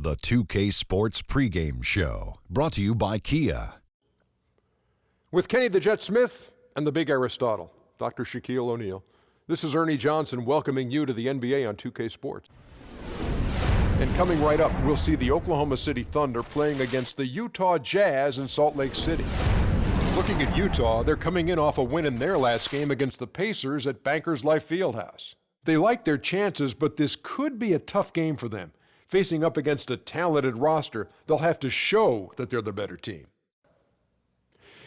The 2K Sports pregame show, brought to you by Kia. With Kenny the Jet Smith and the big Aristotle, Dr. Shaquille O'Neal. This is Ernie Johnson welcoming you to the NBA on 2K Sports. And coming right up, we'll see the Oklahoma City Thunder playing against the Utah Jazz in Salt Lake City. Looking at Utah, they're coming in off a win in their last game against the Pacers at Bankers Life Fieldhouse. They like their chances, but this could be a tough game for them. Facing up against a talented roster, they'll have to show that they're the better team.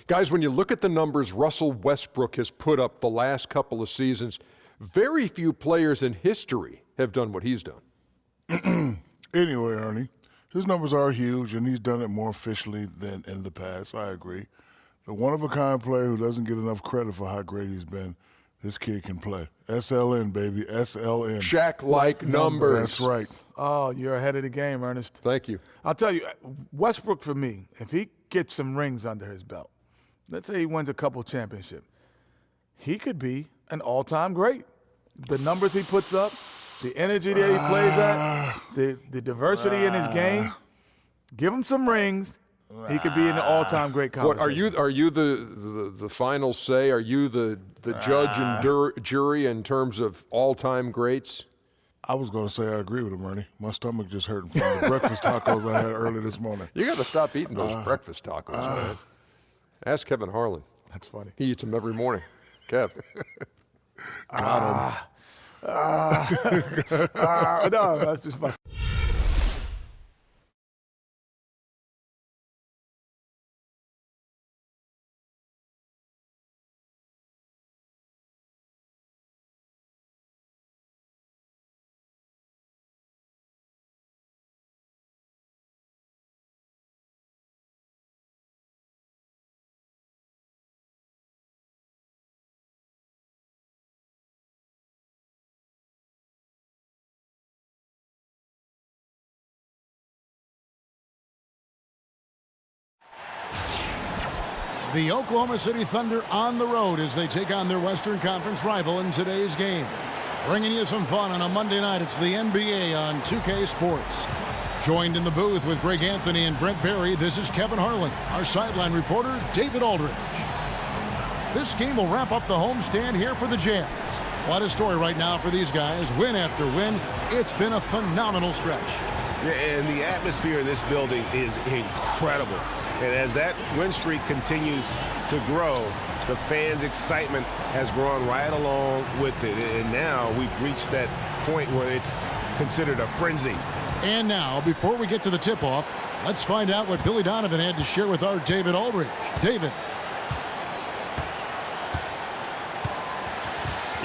Guys, when you look at the numbers Russell Westbrook has put up the last couple of seasons, very few players in history have done what he's done. Anyway, Ernie, his numbers are huge, and he's done it more officially than in the past. I agree. The one-of-a-kind player who doesn't get enough credit for how great he's been, this kid can play. SLN, baby, SLN. Shaq-like numbers. That's right. Oh, you're ahead of the game, Ernest. Thank you. I'll tell you, Westbrook, for me, if he gets some rings under his belt, let's say he wins a couple championships, he could be an all-time great. The numbers he puts up, the energy that he plays at, the diversity in his game, give him some rings, he could be in the all-time great conversation. Are you the final say? Are you the judge and jury in terms of all-time greats? I was going to say I agree with him, Ernie. My stomach just hurting from the breakfast tacos I had early this morning. You got to stop eating those breakfast tacos, man. Ask Kevin Harlan. That's funny. He eats them every morning. Kev. Got him. No, that's just my... The Oklahoma City Thunder on the road as they take on their Western Conference rival in today's game. Bringing you some fun on a Monday night, it's the NBA on 2K Sports. Joined in the booth with Greg Anthony and Brent Barry, this is Kevin Harlan. Our sideline reporter, David Aldridge. This game will wrap up the homestand here for the Jazz. What a story right now for these guys. Win after win, it's been a phenomenal stretch. Yeah, and the atmosphere in this building is incredible. And as that win streak continues to grow, the fans' excitement has grown right along with it. And now we've reached that point where it's considered a frenzy. And now, before we get to the tip-off, let's find out what Billy Donovan had to share with our David Aldridge. David.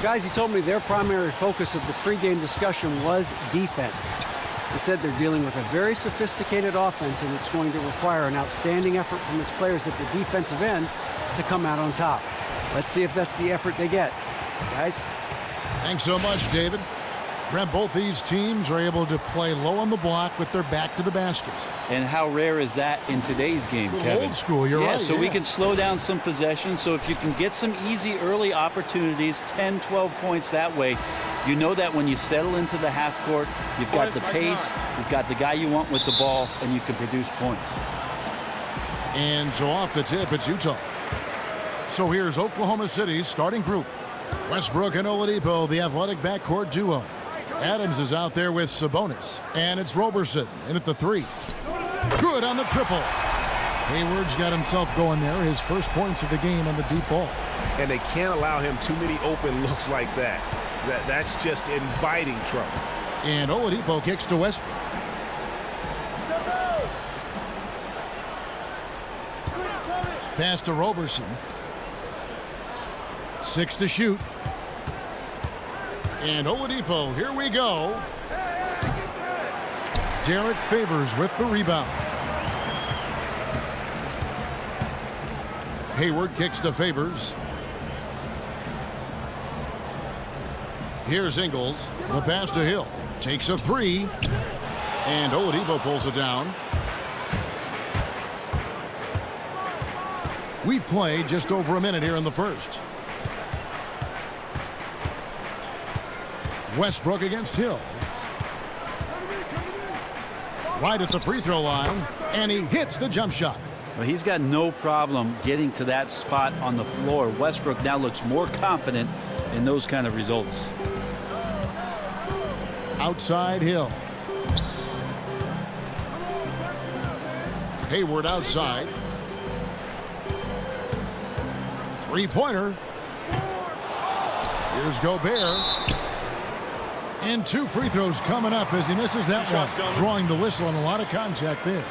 Guys, he told me their primary focus of the pregame discussion was defense. He said they're dealing with a very sophisticated offense, and it's going to require an outstanding effort from his players at the defensive end to come out on top. Let's see if that's the effort they get. Guys? Thanks so much, David. Brent, both these teams are able to play low on the block with their back to the basket. And how rare is that in today's game, Kevin? Old school, you're right. So we can slow down some possessions. So if you can get some easy early opportunities, 10, 12 points that way, you know that when you settle into the half court, you've got the pace, you've got the guy you want with the ball, and you can produce points. And so off the tip, it's Utah. So here's Oklahoma City's starting group. Westbrook and Oladipo, the athletic backcourt duo. Adams is out there with Sabonis. And it's Roberson in at the three. Good on the triple. Hayward's got himself going there. His first points of the game on the deep ball. And they can't allow him too many open looks like that. That's just inviting trouble. And Oladipo kicks to Westbrook. Pass to Roberson. 6 to shoot. And Oladipo, here we go. Derek Favors with the rebound. Hayward kicks to Favors. Here's Ingles. The pass to Hill. Takes a three. And Oladipo pulls it down. We've played just over a minute here in the first. Westbrook against Hill. right at the free throw line, and he hits the jump shot. Well, he's got no problem getting to that spot on the floor. Westbrook now looks more confident in those kind of results. Outside Hill. Hayward outside. Three-pointer. Here's Gobert. And 2 free throws coming up as he misses that one. Drawing the whistle and a lot of contact there.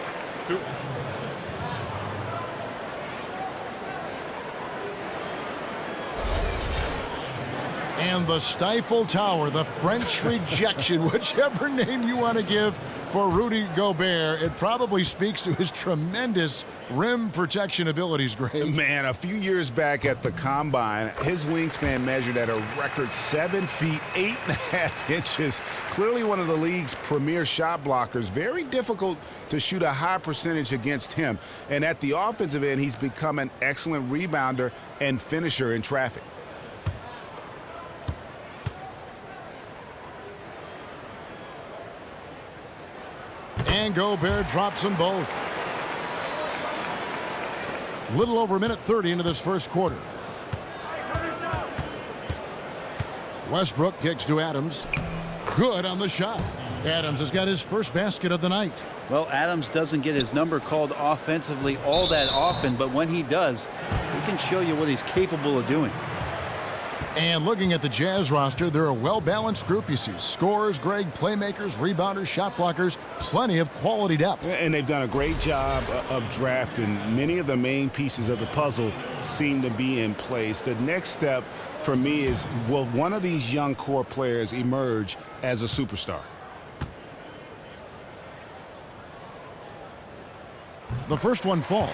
And the Stifle Tower, the French rejection, whichever name you want to give for Rudy Gobert, it probably speaks to his tremendous rim protection abilities, Greg. Man, a few years back at the Combine, his wingspan measured at a record 7 feet, 8.5 inches. Clearly one of the league's premier shot blockers. Very difficult to shoot a high percentage against him. And at the offensive end, he's become an excellent rebounder and finisher in traffic. And Gobert drops them both. Little over a minute 30 into this first quarter. Westbrook kicks to Adams. Good on the shot. Adams has got his first basket of the night. Well, Adams doesn't get his number called offensively all that often, but when he does, he can show you what he's capable of doing. And looking at the Jazz roster, they're a well-balanced group. You see scorers, Greg, playmakers, rebounders, shot blockers, plenty of quality depth. And they've done a great job of drafting. Many of the main pieces of the puzzle seem to be in place. The next step for me is, will one of these young core players emerge as a superstar? The first one falls.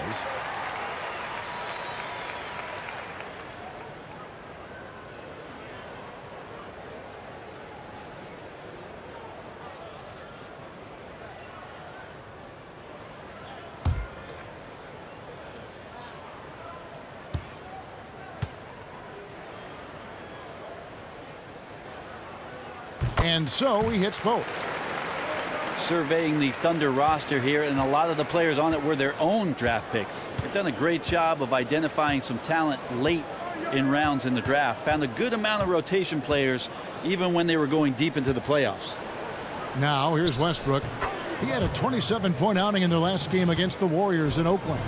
And so he hits both. Surveying the Thunder roster here, and a lot of the players on it were their own draft picks. They've done a great job of identifying some talent late in rounds in the draft. Found a good amount of rotation players even when they were going deep into the playoffs. Now here's Westbrook. He had a 27-point outing in their last game against the Warriors in Oakland.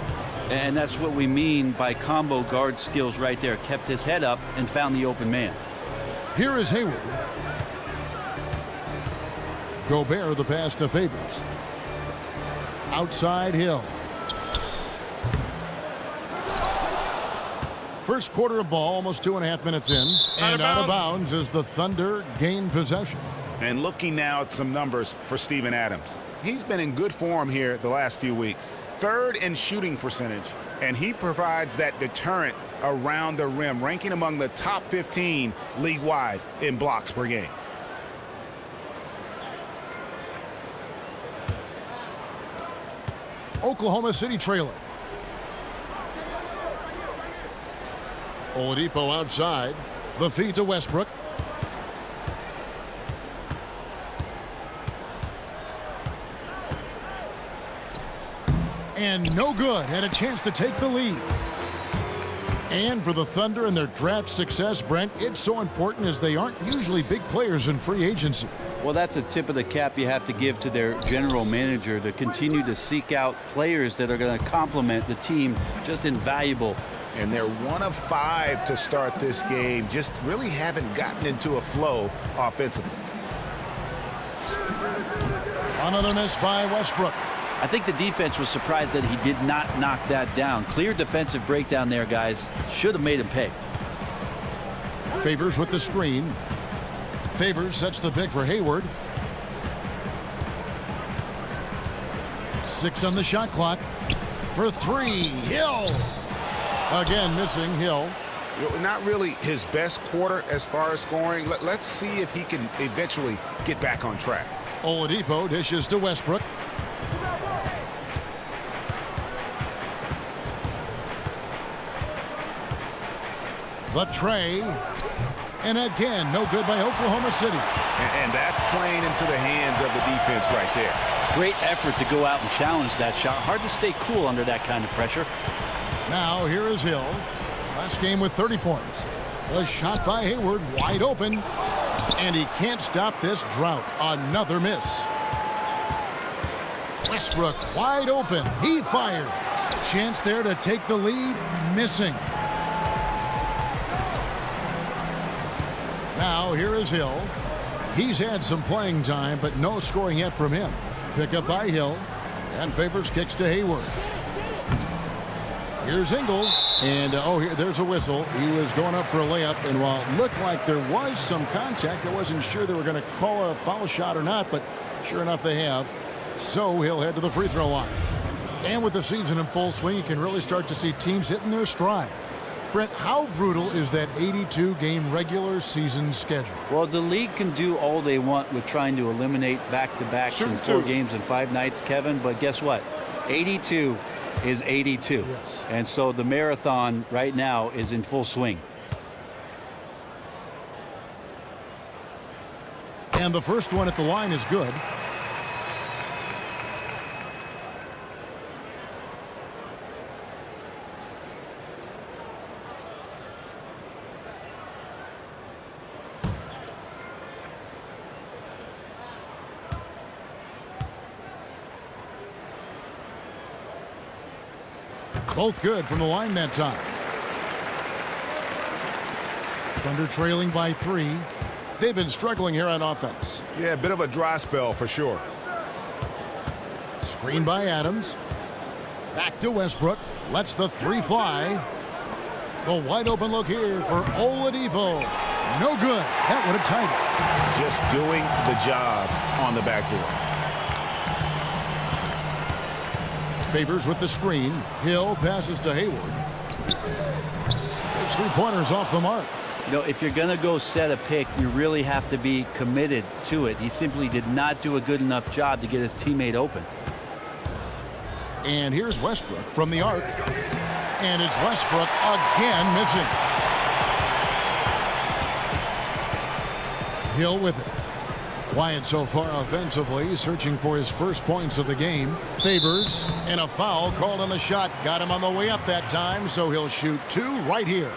And that's what we mean by combo guard skills right there. Kept his head up and found the open man. Here is Hayward. Gobert the pass to Favors. Outside Hill. First quarter of ball, almost 2.5 minutes in. And out of bounds as the Thunder gain possession. And looking now at some numbers for Steven Adams. He's been in good form here the last few weeks. Third in shooting percentage. And he provides that deterrent around the rim, ranking among the top 15 league-wide in blocks per game. Oklahoma City trailing. Oladipo outside. The feed to Westbrook. And no good. Had a chance to take the lead. And for the Thunder and their draft success, Brent, it's so important as they aren't usually big players in free agency. Well, that's a tip of the cap you have to give to their general manager to continue to seek out players that are going to complement the team. Just invaluable. And they're 1 of 5 to start this game. Just really haven't gotten into a flow offensively. Another miss by Westbrook. I think the defense was surprised that he did not knock that down. Clear defensive breakdown there, guys. Should have made him pay. Favors with the screen. Favors sets the pick for Hayward. 6 on the shot clock. For 3, Hill. Again missing Hill. Not really his best quarter as far as scoring. Let's see if he can eventually get back on track. Oladipo dishes to Westbrook. The tray. And again, no good by Oklahoma City. And that's playing into the hands of the defense right there. Great effort to go out and challenge that shot. Hard to stay cool under that kind of pressure. Now here is Hill. Last game with 30 points. The shot by Hayward wide open. And he can't stop this drought. Another miss. Westbrook wide open. He fires. Chance there to take the lead. Missing. Now here is Hill. He's had some playing time, but no scoring yet from him. Pick up by Hill. And Favors kicks to Hayward. Here's Ingles. And, there's a whistle. He was going up for a layup. And while it looked like there was some contact, I wasn't sure they were going to call a foul shot or not, but sure enough they have. So he'll head to the free throw line. And with the season in full swing, you can really start to see teams hitting their stride. Brent, how brutal is that 82-game regular season schedule? Well, the league can do all they want with trying to eliminate back-to-backs in 4 games in 5 nights, Kevin. But guess what? 82 is 82. Yes. And so the marathon right now is in full swing. And the first one at the line is good. Both good from the line that time. Thunder trailing by 3. They've been struggling here on offense. Yeah, a bit of a dry spell for sure. Screen by Adams. Back to Westbrook. Lets the 3 fly. The wide open look here for Oladipo. No good. That would have tied it. Just doing the job on the backboard. Favors with the screen. Hill passes to Hayward. His 3-pointers off the mark. You know, if you're going to go set a pick, you really have to be committed to it. He simply did not do a good enough job to get his teammate open. And here's Westbrook from the arc. And it's Westbrook again missing. Hill with it. Quiet so far offensively, searching for his first points of the game. Favors, and a foul called on the shot. Got him on the way up that time, so he'll shoot 2 right here.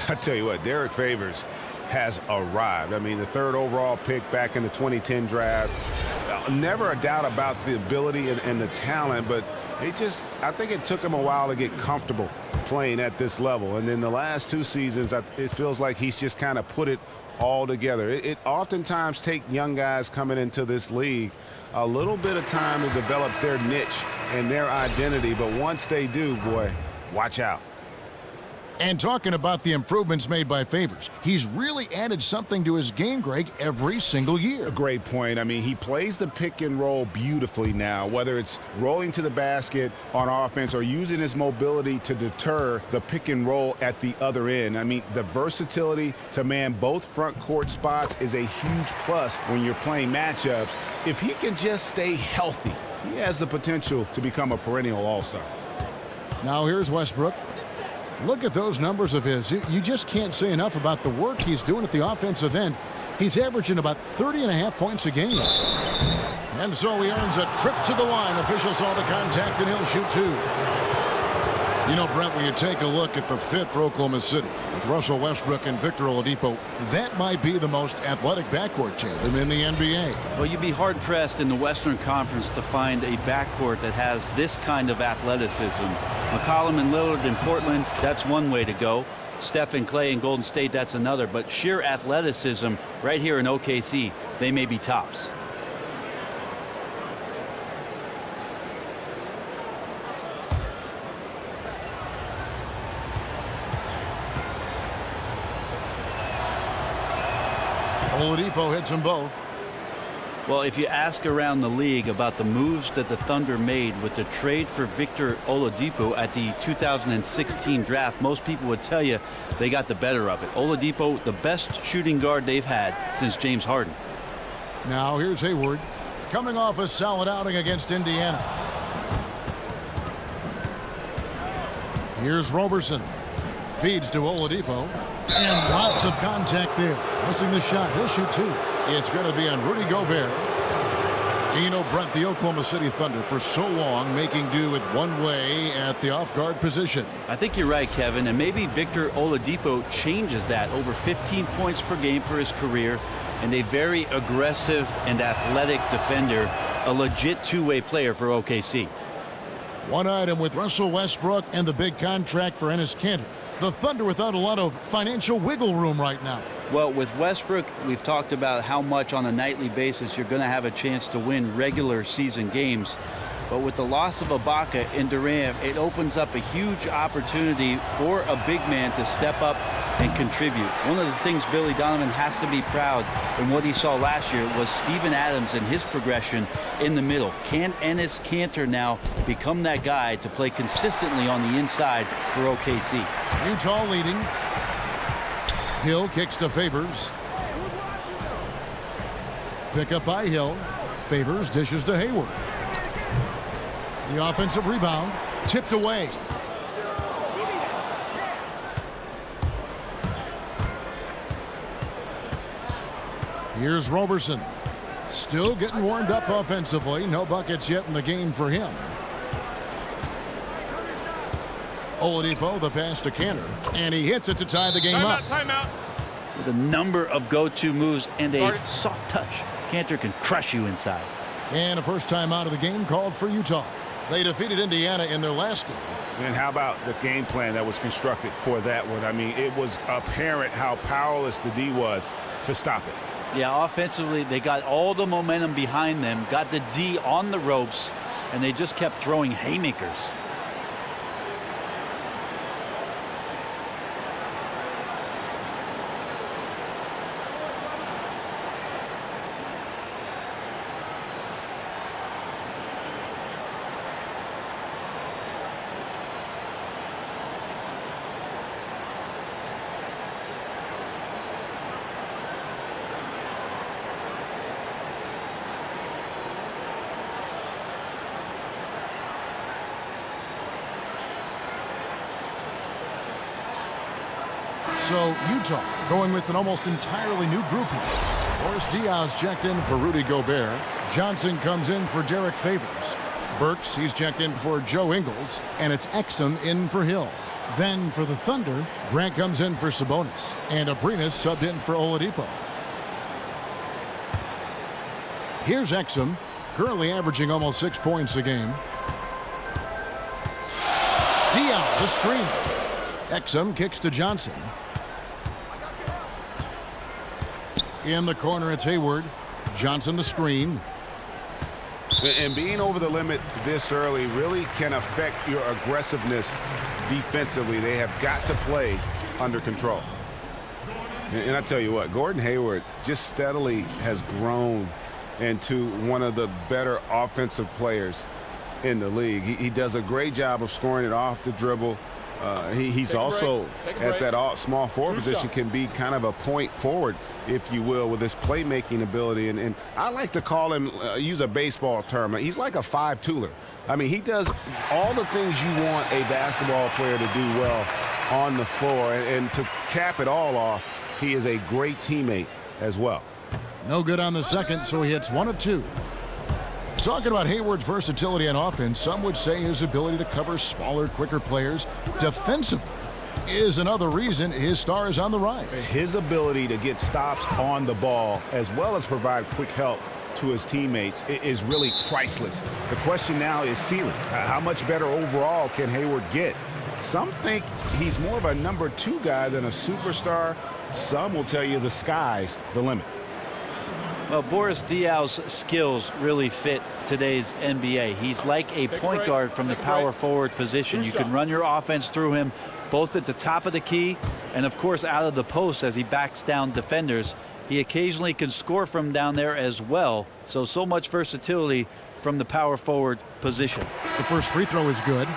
I tell you what, Derek Favors has arrived. I mean, the 3rd overall pick back in the 2010 draft. Never a doubt about the ability and the talent, but I think it took him a while to get comfortable playing at this level. And then the last 2 seasons, it feels like he's just kind of put it all together. It oftentimes takes young guys coming into this league a little bit of time to develop their niche and their identity, but once they do, boy, watch out. And talking about the improvements made by Favors, he's really added something to his game, Greg, every single year. A great point. I mean, he plays the pick and roll beautifully now, whether it's rolling to the basket on offense or using his mobility to deter the pick and roll at the other end. I mean, the versatility to man both front court spots is a huge plus when you're playing matchups. If he can just stay healthy, he has the potential to become a perennial all-star. Now here's Westbrook. Look at those numbers of his. You just can't say enough about the work he's doing at the offensive end. He's averaging about 30.5 points a game. And so he earns a trip to the line. Officials saw the contact, and he'll shoot 2. You know, Brent, when you take a look at the fit for Oklahoma City, with Russell Westbrook and Victor Oladipo, that might be the most athletic backcourt tandem in the NBA. Well, you'd be hard-pressed in the Western Conference to find a backcourt that has this kind of athleticism. McCollum and Lillard in Portland, that's one way to go. Steph and Clay in Golden State, that's another. But sheer athleticism right here in OKC, they may be tops. Oladipo hits them both. Well, if you ask around the league about the moves that the Thunder made with the trade for Victor Oladipo at the 2016 draft, most people would tell you they got the better of it. Oladipo, the best shooting guard they've had since James Harden. Now here's Hayward, coming off a solid outing against Indiana. Here's Roberson. Feeds to Oladipo. And lots of contact there. Missing the shot. He'll shoot 2. It's going to be on Rudy Gobert. You know, Brent, the Oklahoma City Thunder for so long making do with one way at the off-guard position. I think you're right, Kevin, and maybe Victor Oladipo changes that. Over 15 points per game for his career, and a very aggressive and athletic defender, a legit two-way player for OKC. One item with Russell Westbrook and the big contract for Enes Kanter. The Thunder without a lot of financial wiggle room right now. Well, with Westbrook, we've talked about how much on a nightly basis you're going to have a chance to win regular season games. But with the loss of Ibaka and Durant, it opens up a huge opportunity for a big man to step up and contribute. One of the things Billy Donovan has to be proud in what he saw last year was Steven Adams and his progression in the middle. Can Enes Kanter now become that guy to play consistently on the inside for OKC? Utah leading. Hill kicks to Favors. Pick up by Hill. Favors dishes to Hayward. The offensive rebound tipped away. Here's Roberson. Still getting warmed up offensively. No buckets yet in the game for him. Oladipo, the pass to Kanter, and he hits it to tie the game up. Timeout. With a number of go-to moves and a soft touch, Kanter can crush you inside. And a first time out of the game called for Utah. They defeated Indiana in their last game. And how about the game plan that was constructed for that one? I mean, it was apparent how powerless the D was to stop it. Yeah, offensively, they got all the momentum behind them, got the D on the ropes, and they just kept throwing haymakers. So Utah going with an almost entirely new group here. Boris Diaz checked in for Rudy Gobert. Johnson comes in for Derek Favors. Burks, he's checked in for Joe Ingles. And it's Exum in for Hill. Then for the Thunder, Grant comes in for Sabonis. And Abrinas subbed in for Oladipo. Here's Exum, currently averaging almost 6 points a game. Diaz, the screen. Exum kicks to Johnson. In the corner, it's Hayward. Johnson the screen. And being over the limit this early really can affect your aggressiveness defensively. They have got to play under control. And I tell you what, Gordon Hayward just steadily has grown into one of the better offensive players in the league. He does a great job of scoring it off the dribble. He's also at that small forward position, can be kind of a point forward, if you will, with his playmaking ability. And I like to call him, use a baseball term, he's like a five-tooler. I mean, he does all the things you want a basketball player to do well on the floor. And to cap it all off, he is a great teammate as well. No good on the second, so he hits 1 of 2. Talking about Hayward's versatility on offense, some would say his ability to cover smaller, quicker players defensively is another reason his star is on the rise. His ability to get stops on the ball as well as provide quick help to his teammates is really priceless. The question now is ceiling. How much better overall can Hayward get? Some think he's more of a number 2 guy than a superstar. Some will tell you the sky's the limit. Well, Boris Diaw's skills really fit today's NBA. He's like a point guard from the power forward position. You can run your offense through him both at the top of the key and, of course, out of the post as he backs down defenders. He occasionally can score from down there as well. So much versatility from the power forward position. The first free throw is good.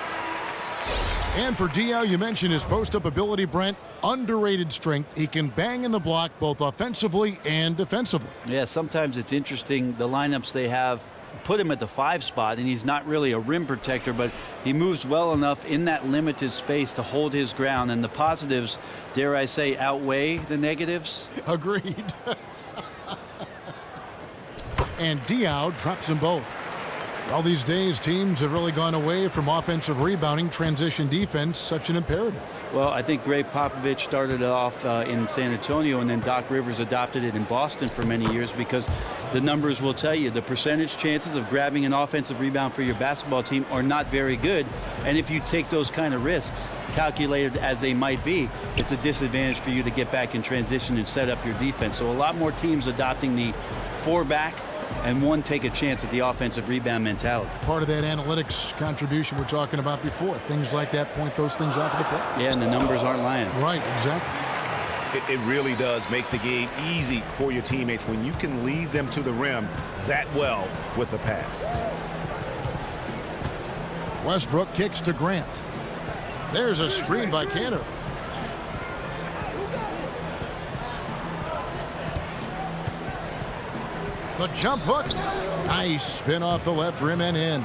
And for Diaw, you mentioned his post-up ability, Brent. Underrated strength. He can bang in the block both offensively and defensively. Yeah, sometimes it's interesting the lineups they have put him at the 5 spot, and he's not really a rim protector, but he moves well enough in that limited space to hold his ground. And the positives, dare I say, outweigh the negatives. Agreed. And Diaw drops them both. Well, these days, teams have really gone away from offensive rebounding, transition defense, such an imperative. Well, I think Greg Popovich started it off in San Antonio, and then Doc Rivers adopted it in Boston for many years, because the numbers will tell you the percentage chances of grabbing an offensive rebound for your basketball team are not very good. And if you take those kind of risks, calculated as they might be, it's a disadvantage for you to get back in transition and set up your defense. So a lot more teams adopting the 4-back and 1 take a chance at the offensive rebound mentality. Part of that analytics contribution we're talking about before. Things like that point those things out to the play. Yeah, and the numbers aren't lying. Right, exactly. It really does make the game easy for your teammates when you can lead them to the rim that well with a pass. Westbrook kicks to Grant. There's a screen by Kanter. The jump hook. Nice spin off the left rim and in.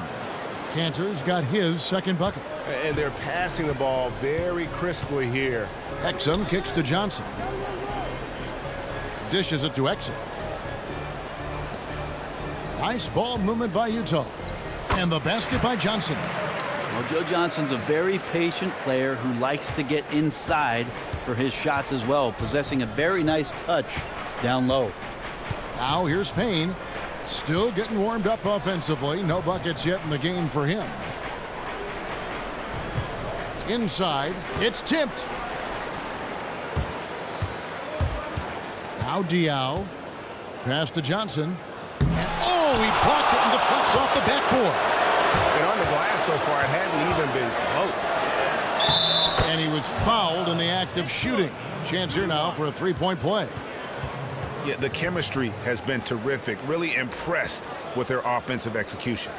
Kanter's got his second bucket. And they're passing the ball very crisply here. Exum kicks to Johnson. Dishes it to Exum. Nice ball movement by Utah. And the basket by Johnson. Well, Joe Johnson's a very patient player who likes to get inside for his shots as well, possessing a very nice touch down low. Now here's Payne. Still getting warmed up offensively. No buckets yet in the game for him. Inside, it's tipped. Now Diaw. Pass to Johnson. And oh, he blocked it and deflects off the backboard. And on the glass so far, it hadn't even been close. And he was fouled in the act of shooting. Chance here now for a three-point play. Yeah, the chemistry has been terrific. Really impressed with their offensive execution.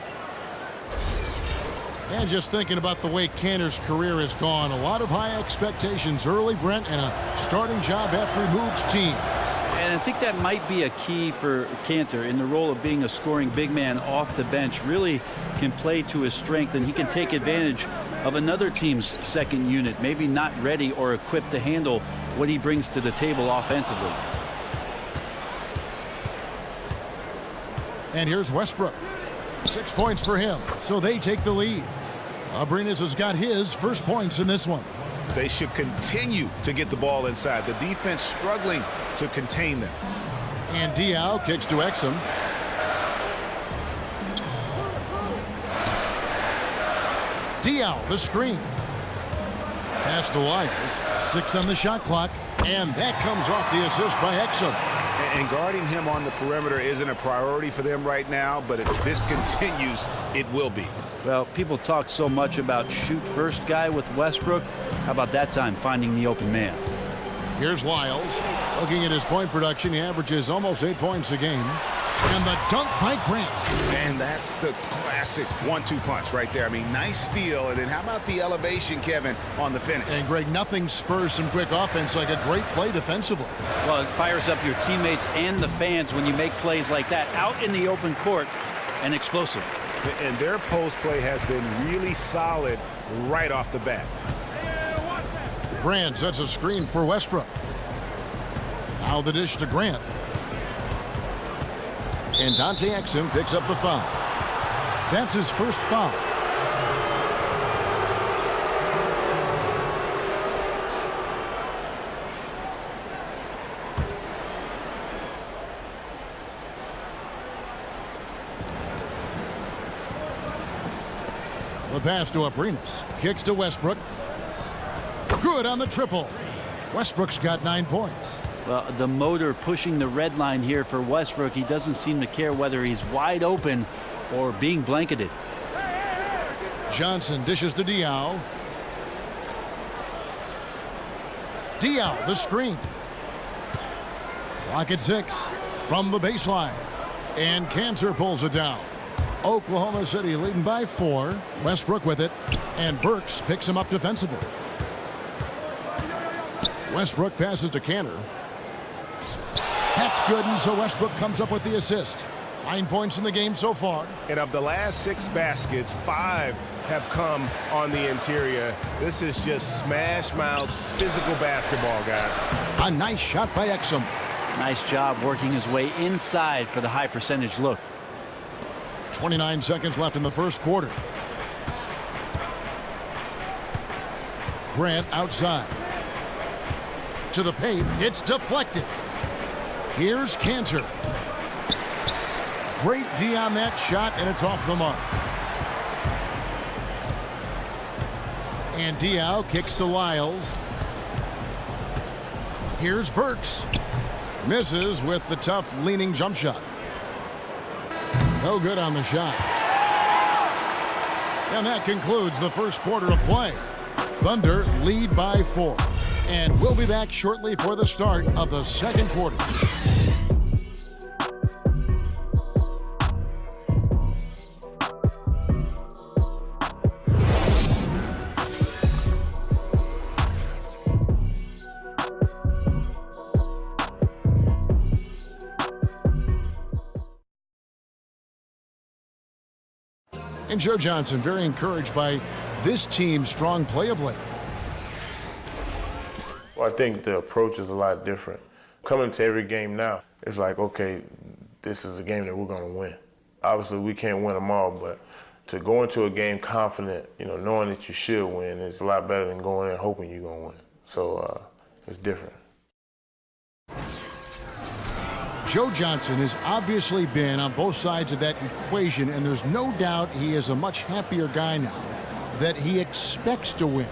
And just thinking about the way Kanter's career has gone, a lot of high expectations early, Brent, and a starting job after he moved teams. And I think that might be a key for Kanter in the role of being a scoring big man off the bench. Really can play to his strength, and he can take advantage of another team's second unit, maybe not ready or equipped to handle what he brings to the table offensively. And here's Westbrook. 6 points for him, so they take the lead. Abrines has got his first points in this one. They should continue to get the ball inside. The defense struggling to contain them. And Diaw kicks to Exum. Diaw, the screen. Pass to Lyles. 6 on the shot clock. And that comes off the assist by Exum. And guarding him on the perimeter isn't a priority for them right now, but if this continues, it will be. Well, people talk so much about shoot first guy with Westbrook. How about that time finding the open man? Here's Lyles. Looking at his point production, he averages almost 8 points a game. And the dunk by Grant. And that's the classic 1-2 punch right there. I mean, nice steal. And then how about the elevation, Kevin, on the finish? And Greg, nothing spurs some quick offense like a great play defensively. Well, it fires up your teammates and the fans when you make plays like that out in the open court and explosive. And their post play has been really solid right off the bat. Grant sets a screen for Westbrook. Now the dish to Grant. And Dante Exum picks up the foul. That's his first foul. The pass to Abrines. Kicks to Westbrook. Good on the triple. Westbrook's got 9 points. Well, the motor pushing the red line here for Westbrook. He doesn't seem to care whether he's wide open or being blanketed. Johnson dishes to Diaw. Diaw, the screen. Clock at 6 from the baseline. And Kanter pulls it down. Oklahoma City leading by 4. Westbrook with it. And Burks picks him up defensively. Westbrook passes to Kanter. That's good, and so Westbrook comes up with the assist. 9 points in the game so far. And of the last 6 baskets, 5 have come on the interior. This is just smash-mouth physical basketball, guys. A nice shot by Exum. Nice job working his way inside for the high percentage look. 29 seconds left in the first quarter. Grant outside. To the paint. It's deflected. Here's Cantor. Great D on that shot, and it's off the mark. And Diaw kicks to Lyles. Here's Burks. Misses with the tough leaning jump shot. No good on the shot. And that concludes the first quarter of play. Thunder lead by 4. And we'll be back shortly for the start of the second quarter. And Joe Johnson very encouraged by this team's strong play of late. Well, I think the approach is a lot different. Coming to every game now, it's like, okay, this is a game that we're going to win. Obviously, we can't win them all, but to go into a game confident, knowing that you should win is a lot better than going in hoping you're going to win. So it's different. Joe Johnson has obviously been on both sides of that equation, and there's no doubt he is a much happier guy now that he expects to win.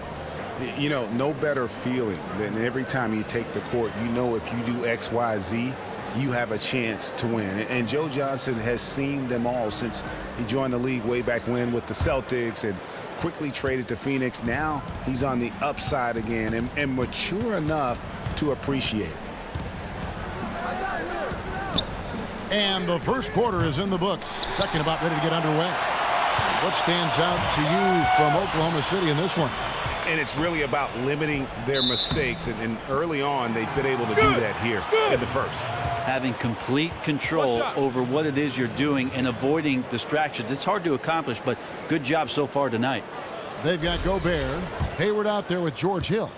No better feeling than every time you take the court, if you do X, Y, Z, you have a chance to win. And Joe Johnson has seen them all since he joined the league way back when with the Celtics and quickly traded to Phoenix. Now he's on the upside again and mature enough to appreciate it. And the first quarter is in the books. Second about ready to get underway. What stands out to you from Oklahoma City in this one? And it's really about limiting their mistakes. And early on, they've been able to do that here in the first. Having complete control over what it is you're doing and avoiding distractions. It's hard to accomplish, but good job so far tonight. They've got Gobert, Hayward out there with George Hill.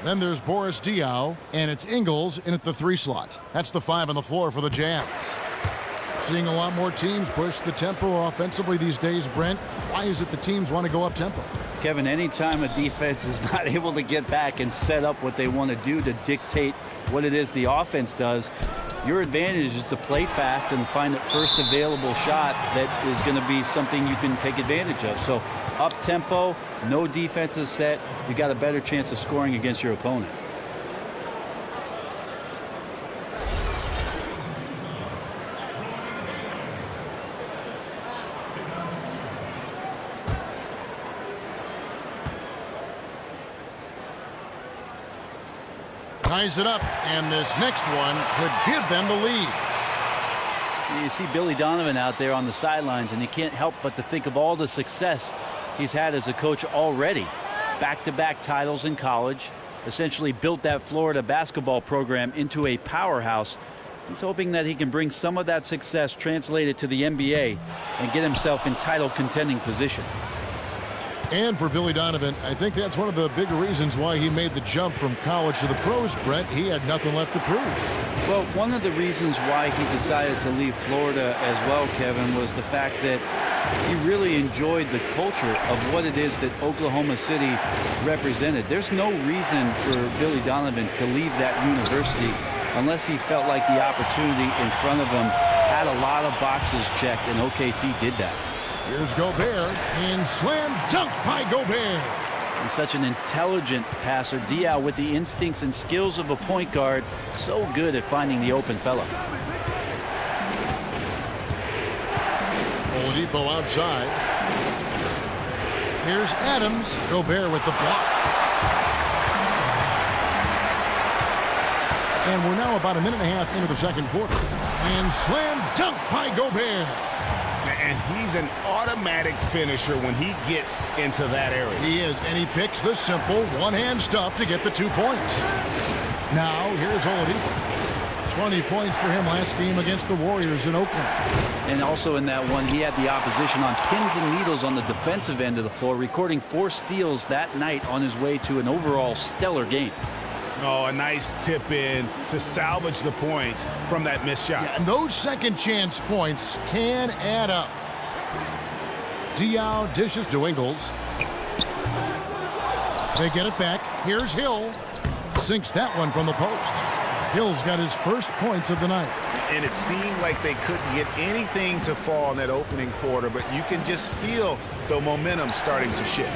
Then there's Boris Diaw, and it's Ingles in at the 3 slot. That's the 5 on the floor for the Jazz. Seeing a lot more teams push the tempo offensively these days, Brent. Why is it the teams want to go up tempo? Kevin, anytime a defense is not able to get back and set up what they want to do to dictate what it is the offense does, your advantage is to play fast and find the first available shot that is going to be something you can take advantage of. So up tempo, no defensive set, you got a better chance of scoring against your opponent. Ties it up, and this next one could give them the lead. You see Billy Donovan out there on the sidelines, and you can't help but to think of all the success he's had as a coach already. Back-to-back titles in college, essentially built that Florida basketball program into a powerhouse. He's hoping that he can bring some of that success translated to the NBA and get himself in title contending position. And for Billy Donovan, I think that's one of the big reasons why he made the jump from college to the pros, Brett. He had nothing left to prove. Well, one of the reasons why he decided to leave Florida as well, Kevin, was the fact that he really enjoyed the culture of what it is that Oklahoma City represented. There's no reason for Billy Donovan to leave that university unless he felt like the opportunity in front of him had a lot of boxes checked, and OKC did that. Here's Gobert, and slam dunk by Gobert. He's such an intelligent passer. Diaw with the instincts and skills of a point guard. So good at finding the open fella. Oladipo outside. Here's Adams. Gobert with the block. And we're now about a minute and a half into the second quarter. And slam dunk by Gobert. And he's an automatic finisher when he gets into that area. He is, and he picks the simple one-hand stuff to get the 2 points. Now, here's Oladipo. 20 points for him last game against the Warriors in Oakland. And also in that one, he had the opposition on pins and needles on the defensive end of the floor, recording 4 steals that night on his way to an overall stellar game. Oh, a nice tip in to salvage the points from that missed shot. Yeah, and those second chance points can add up. Diaw dishes to Ingles. They get it back. Here's Hill. Sinks that one from the post. Hill's got his first points of the night. And it seemed like they couldn't get anything to fall in that opening quarter, but you can just feel the momentum starting to shift.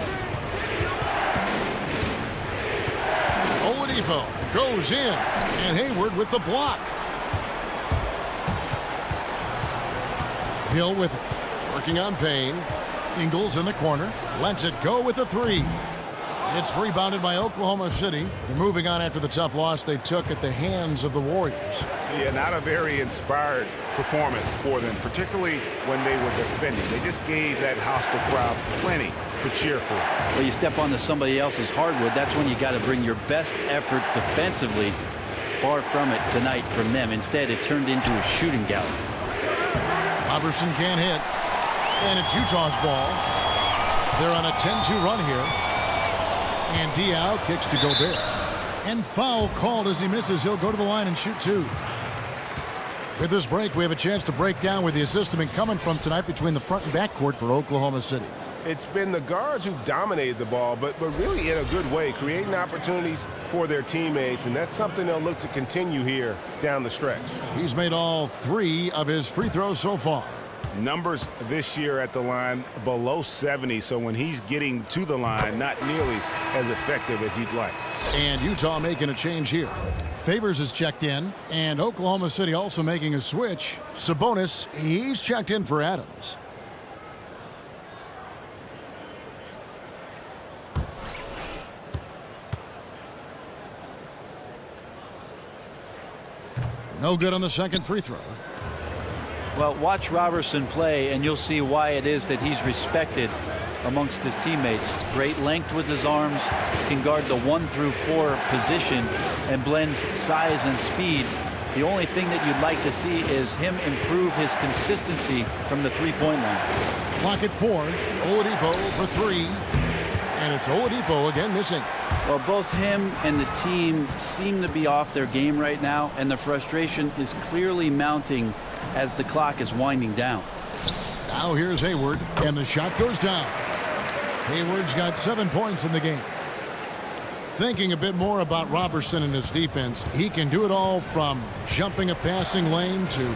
Oladipo goes in, and Hayward with the block. Hill with it, working on Payne. Ingles in the corner, lets it go with a 3. It's rebounded by Oklahoma City. They're moving on after the tough loss they took at the hands of the Warriors. Yeah, not a very inspired performance for them, particularly when they were defending. They just gave that hostile crowd plenty to cheer for. Well, you step onto somebody else's hardwood, that's when you got to bring your best effort defensively. Far from it tonight from them. Instead, it turned into a shooting gallery. Robertson can't hit, and it's Utah's ball. They're on a 10-2 run here. And Diaw kicks to Gobert. And foul called as he misses. He'll go to the line and shoot 2. With this break, we have a chance to break down where the assist has been coming from tonight between the front and back court for Oklahoma City. It's been the guards who've dominated the ball, but really in a good way, creating opportunities for their teammates, and that's something they'll look to continue here down the stretch. He's made all 3 of his free throws so far. Numbers this year at the line below 70, so when he's getting to the line, not nearly as effective as you'd like. And Utah making a change here. Favors is checked in, and Oklahoma City also making a switch. Sabonis, he's checked in for Adams. No good on the second free throw. Well, watch Robertson play, and you'll see why it is that he's respected amongst his teammates. Great length with his arms, can guard the 1 through 4 position, and blends size and speed. The only thing that you'd like to see is him improve his consistency from the three-point line. Clock at 4. Oladipo for 3. And it's Oladipo again missing. Well, both him and the team seem to be off their game right now, and the frustration is clearly mounting as the clock is winding down. Now here's Hayward, and the shot goes down. Hayward's got 7 points in the game. Thinking a bit more about Robertson and his defense, he can do it all from jumping a passing lane to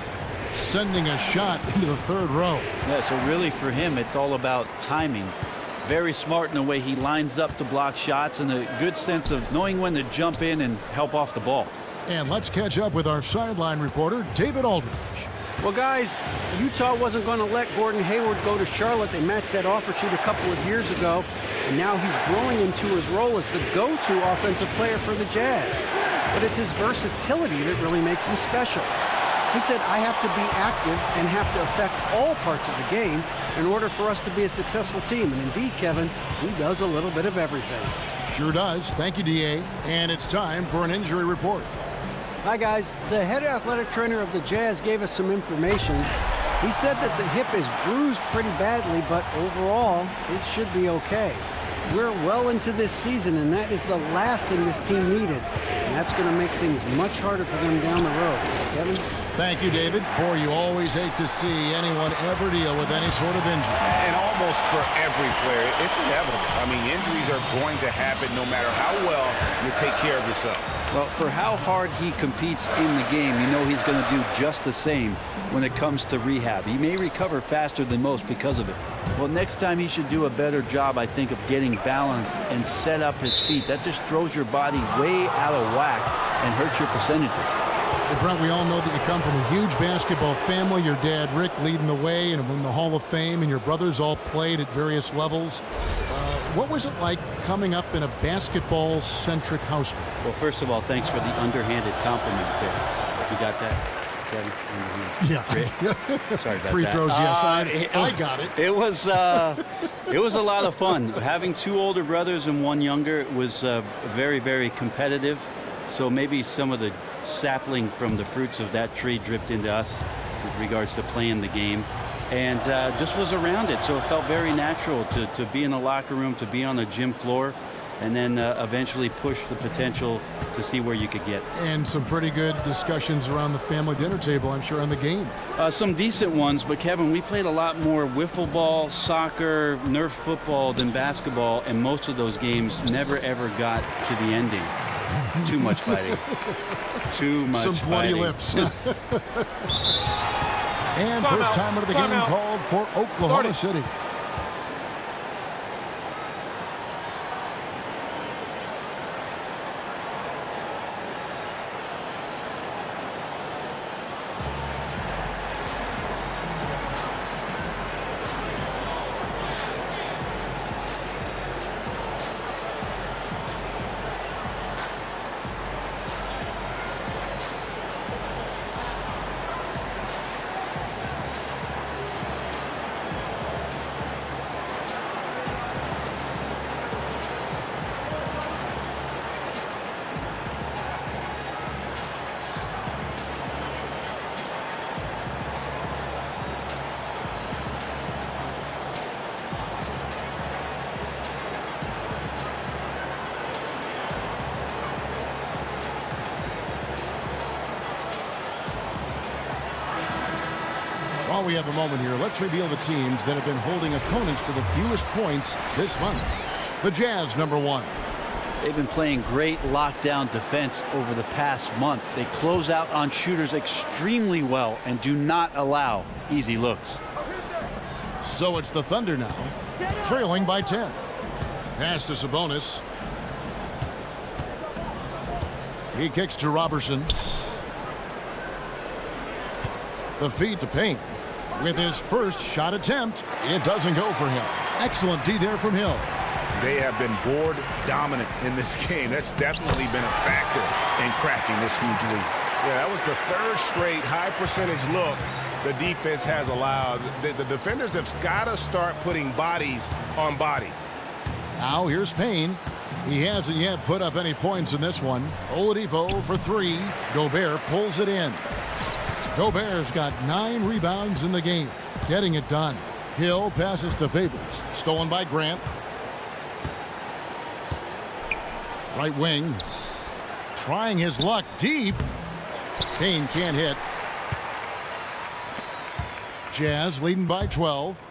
sending a shot into the third row. Yeah, so really for him, it's all about timing. Very smart in the way he lines up to block shots, and a good sense of knowing when to jump in and help off the ball. And let's catch up with our sideline reporter, David Aldridge. Well, guys, Utah wasn't going to let Gordon Hayward go to Charlotte. They matched that offer sheet a couple of years ago, and now he's growing into his role as the go-to offensive player for the Jazz. But it's his versatility that really makes him special. He said, I have to be active and have to affect all parts of the game in order for us to be a successful team. And indeed, Kevin, he does a little bit of everything. Sure does. Thank you, D.A. And it's time for an injury report. Hi, guys. The head athletic trainer of the Jazz gave us some information. He said that the hip is bruised pretty badly, but overall, it should be okay. We're well into this season, and that is the last thing this team needed. And that's going to make things much harder for them down the road. Kevin? Thank you, David. Boy, you always hate to see anyone ever deal with any sort of injury. And almost for every player, it's inevitable. I mean, injuries are going to happen no matter how well you take care of yourself. Well, for how hard he competes in the game, you know he's going to do just the same when it comes to rehab. He may recover faster than most because of it. Well, next time he should do a better job, I think, of getting balanced and set up his feet. That just throws your body way out of whack and hurts your percentages. Well, Brent, we all know that you come from a huge basketball family. Your dad, Rick, leading the way and in the Hall of Fame, and your brothers all played at various levels. What was it like coming up in a basketball-centric household? Well, first of all, thanks for the underhanded compliment there. You got that, Kevin? Yeah. Sorry about Free that. throws, yes. I got it. It was a lot of fun. Having 2 older brothers and 1 younger was very, very competitive. So maybe some of the sapling from the fruits of that tree dripped into us with regards to playing the game, and just was around it. So it felt very natural to be in the locker room, to be on the gym floor, and then eventually push the potential to see where you could get. And some pretty good discussions around the family dinner table, I'm sure, on the game. Some decent ones, but Kevin, we played a lot more wiffle ball, soccer, Nerf football than basketball, and most of those games never ever got to the ending. Too much fighting. Too much some bloody fighting. lips. And first timer of the game called for Oklahoma City. While we have a moment here, let's reveal the teams that have been holding opponents to the fewest points this month. The Jazz, number 1. They've been playing great lockdown defense over the past month. They close out on shooters extremely well and do not allow easy looks. So it's the Thunder now, trailing by 10. Pass to Sabonis. He kicks to Robertson. The feed to Payne. With his first shot attempt, it doesn't go for him. Excellent D there from Hill. They have been board dominant in this game. That's definitely been a factor in cracking this huge lead. Yeah, that was the third straight high percentage look the defense has allowed. The defenders have got to start putting bodies on bodies. Now here's Payne. He hasn't yet put up any points in this one. Oladipo for 3. Gobert pulls it in. Gobert's got 9 rebounds in the game, getting it done. Hill passes to Favors, stolen by Grant. Right wing, trying his luck deep. Payne can't hit. Jazz leading by 12.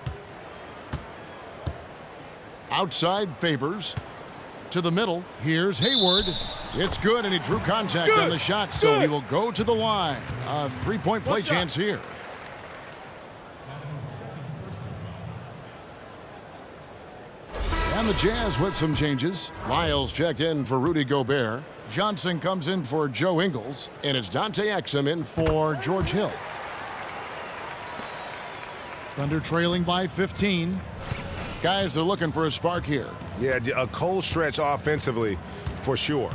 Outside Favors. To the middle. Here's Hayward. It's good, and he drew contact on the shot, so he will go to the line. A 3-point play chance here. And the Jazz with some changes. Lyles checked in for Rudy Gobert. Johnson comes in for Joe Ingles, and it's Dante Exum in for George Hill. Thunder trailing by 15. Guys are looking for a spark here. Yeah, a cold stretch offensively for sure.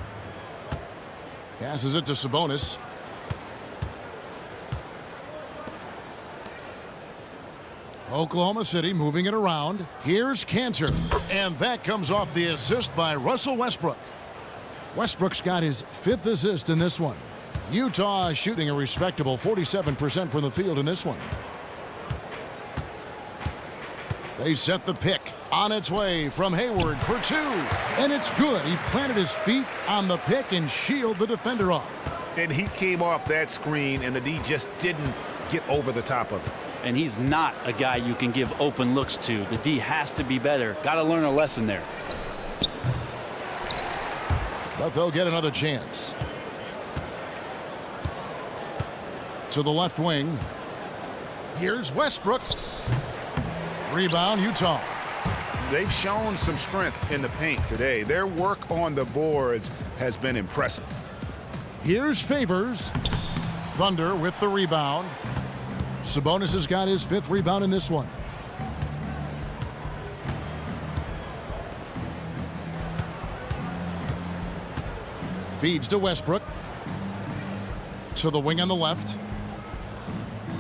Passes it to Sabonis. Oklahoma City moving it around. Here's Cantor. And that comes off the assist by Russell Westbrook. Westbrook's got his 5th assist in this one. Utah shooting a respectable 47% from the field in this one. They set the pick. On its way from Hayward for 2. And it's good. He planted his feet on the pick and shielded the defender off. And he came off that screen, and the D just didn't get over the top of it. And he's not a guy you can give open looks to. The D has to be better. Got to learn a lesson there. But they'll get another chance. To the left wing. Here's Westbrook. Rebound, Utah. They've shown some strength in the paint today. Their work on the boards has been impressive. Here's Favors. Thunder with the rebound. Sabonis has got his 5th rebound in this one. Feeds to Westbrook. To the wing on the left.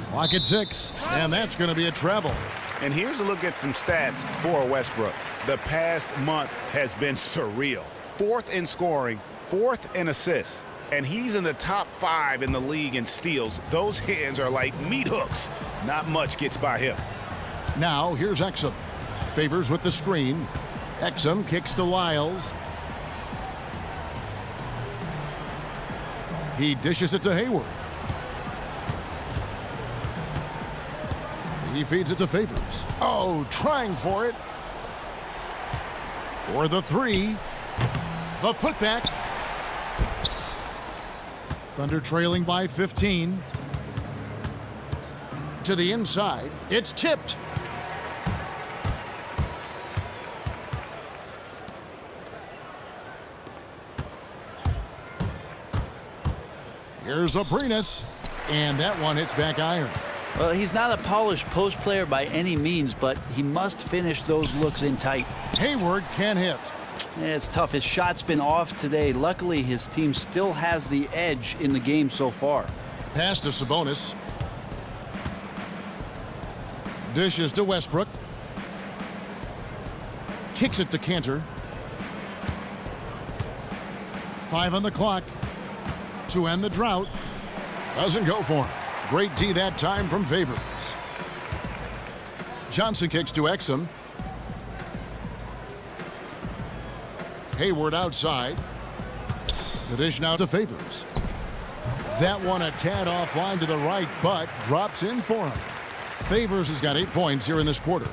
Clock at 6. And that's going to be a travel. And here's a look at some stats for Westbrook. The past month has been surreal. 4th in scoring, 4th in assists, and he's in the top 5 in the league in steals. Those hands are like meat hooks. Not much gets by him. Now here's Exum. Favors with the screen. Exum kicks to Lyles. He dishes it to Hayward. He feeds it to Favors. Oh, trying for it. For the 3. The putback. Thunder trailing by 15. To the inside. It's tipped. Here's Abrines, and that one hits back iron. Well, he's not a polished post player by any means, but he must finish those looks in tight. Hayward can hit. Yeah, it's tough. His shot's been off today. Luckily, his team still has the edge in the game so far. Pass to Sabonis. Dishes to Westbrook. Kicks it to Cantor. 5 on the clock to end the drought. Doesn't go for him. Great D that time from Favors. Johnson kicks to Exum. Hayward outside. The dish now to Favors. That one a tad offline to the right, but drops in for him. Favors has got 8 points here in this quarter.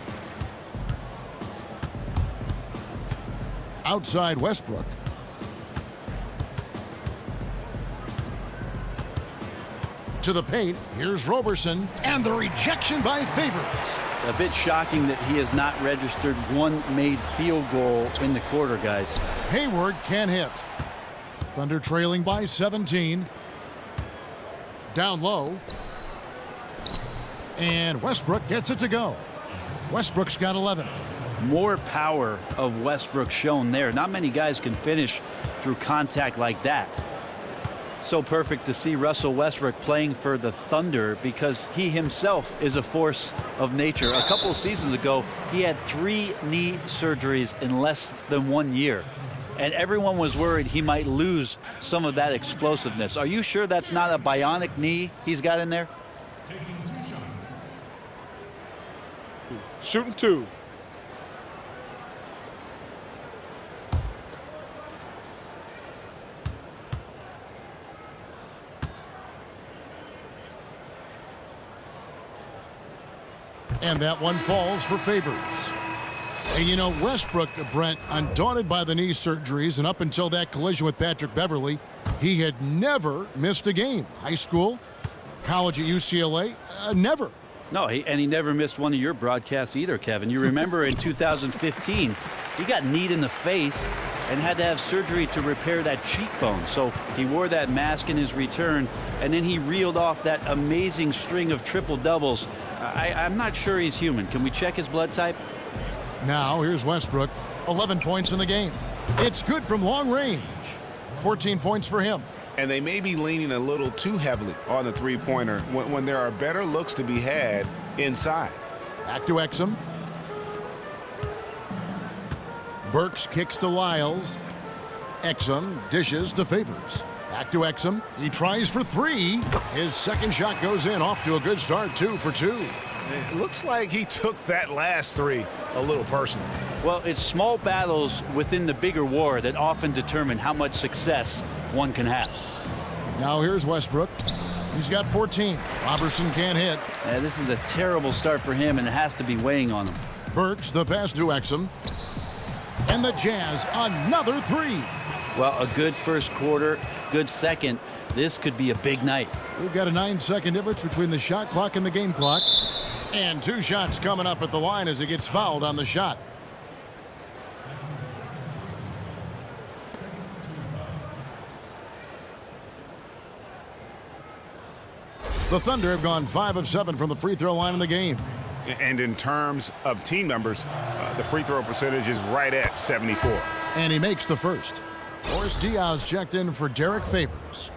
Outside Westbrook. To the paint, here's Roberson, and the rejection by Favors. A bit shocking that he has not registered one made field goal in the quarter, guys. Hayward can hit. Thunder trailing by 17. Down low. And Westbrook gets it to go. Westbrook's got 11. More power of Westbrook shown there. Not many guys can finish through contact like that. So perfect to see Russell Westbrook playing for the Thunder because he himself is a force of nature. A couple of seasons ago, he had 3 knee surgeries in less than 1 year. And everyone was worried he might lose some of that explosiveness. Are you sure that's not a bionic knee he's got in there? Shooting 2. And that one falls for Favors. And you know, Westbrook, Brent, undaunted by the knee surgeries, and up until that collision with Patrick Beverly, he had never missed a game. High school, college at UCLA, never. No, and he never missed one of your broadcasts either, Kevin. You remember in 2015, he got kneed in the face and had to have surgery to repair that cheekbone. So he wore that mask in his return, and then he reeled off that amazing string of triple-doubles. I'm not sure he's human. Can we check his blood type? Now here's Westbrook, 11 points in the game. It's good from long range. 14 points for him. And they may be leaning a little too heavily on the three-pointer when there are better looks to be had inside. Back to Exum. Burks kicks to Lyles. Exum dishes to Favors. Back to Exum. He tries for 3. His second shot goes in. Off to a good start. 2 for 2. It looks like he took that last 3 a little personal. Well, it's small battles within the bigger war that often determine how much success one can have. Now here's Westbrook. He's got 14. Roberson can't hit. This is a terrible start for him, and it has to be weighing on him. Burks, the pass to Exum. And the Jazz, another 3. Well, a good first quarter, good second. This could be a big night. We've got a 9-second difference between the shot clock and the game clock. And 2 shots coming up at the line as he gets fouled on the shot. The Thunder have gone 5 of 7 from the free throw line in the game. And in terms of team numbers, the free throw percentage is right at 74. And he makes the first. Boris Diaz checked in for Derek Favors.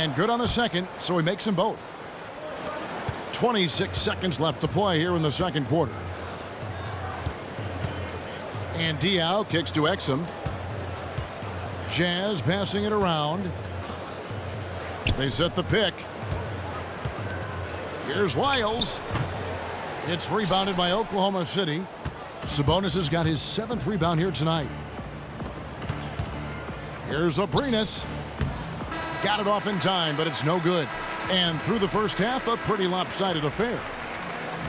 And good on the second, so he makes them both. 26 seconds left to play here in the second quarter. And Diao kicks to Exum. Jazz passing it around. They set the pick. Here's Lyles. It's rebounded by Oklahoma City. Sabonis has got his 7th rebound here tonight. Here's Abrines. Got it off in time, but it's no good. And through the first half, a pretty lopsided affair.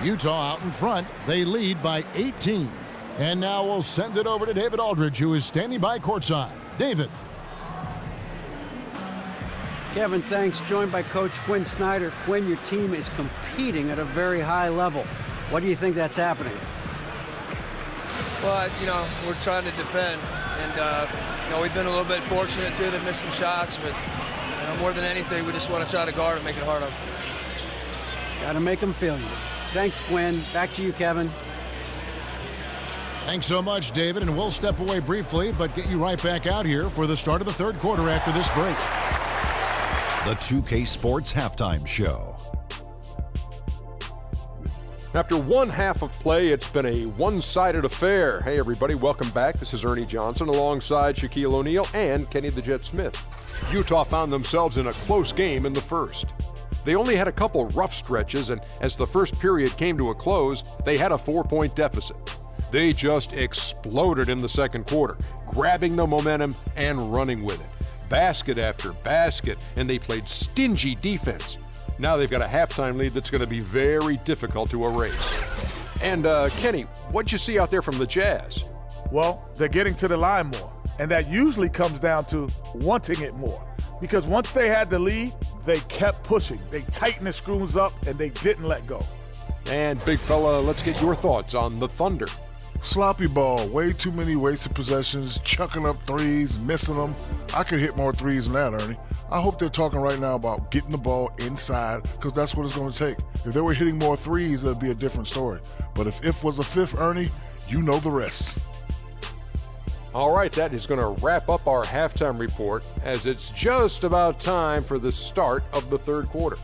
Utah out in front. They lead by 18. And now we'll send it over to David Aldridge, who is standing by courtside. David. Kevin, thanks. Joined by Coach Quinn Snyder. Quinn, your team is competing at a very high level. What do you think that's happening? Well, we're trying to defend. And, we've been a little bit fortunate, too. They've missed some shots. But, more than anything, we just want to try to guard and make it hard on them. Got to make them feel you. Thanks, Quinn. Back to you, Kevin. Thanks so much, David. And we'll step away briefly, but get you right back out here for the start of the third quarter after this break. The 2K Sports Halftime Show. After one half of play, it's been a one-sided affair. Hey, everybody, welcome back. This is Ernie Johnson alongside Shaquille O'Neal and Kenny the Jet Smith. Utah found themselves in a close game in the first. They only had a couple rough stretches, and as the first period came to a close, they had a 4-point deficit. They just exploded in the second quarter, grabbing the momentum and running with it. Basket after basket, and they played stingy defense. Now they've got a halftime lead that's going to be very difficult to erase. And Kenny, what'd you see out there from the Jazz? Well, they're getting to the line more, and that usually comes down to wanting it more. Because once they had the lead, they kept pushing. They tightened the screws up, and they didn't let go. And big fella, let's get your thoughts on the Thunder. Sloppy ball, way too many wasted possessions, chucking up threes, missing them. I could hit more threes than that, Ernie. I hope they're talking right now about getting the ball inside, because that's what it's going to take. If they were hitting more threes, it'd be a different story. But if was a fifth, Ernie, you know the rest. All right, that is going to wrap up our halftime report, as it's just about time for the start of the third quarter.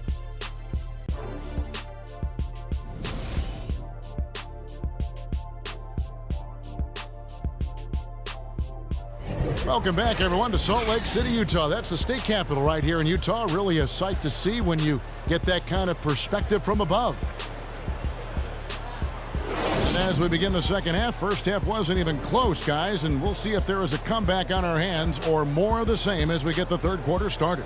Welcome back, everyone, to Salt Lake City, Utah. That's the state capital right here in Utah. Really a sight to see when you get that kind of perspective from above. And as we begin the second half, first half wasn't even close, guys, and we'll see if there is a comeback on our hands or more of the same as we get the third quarter started.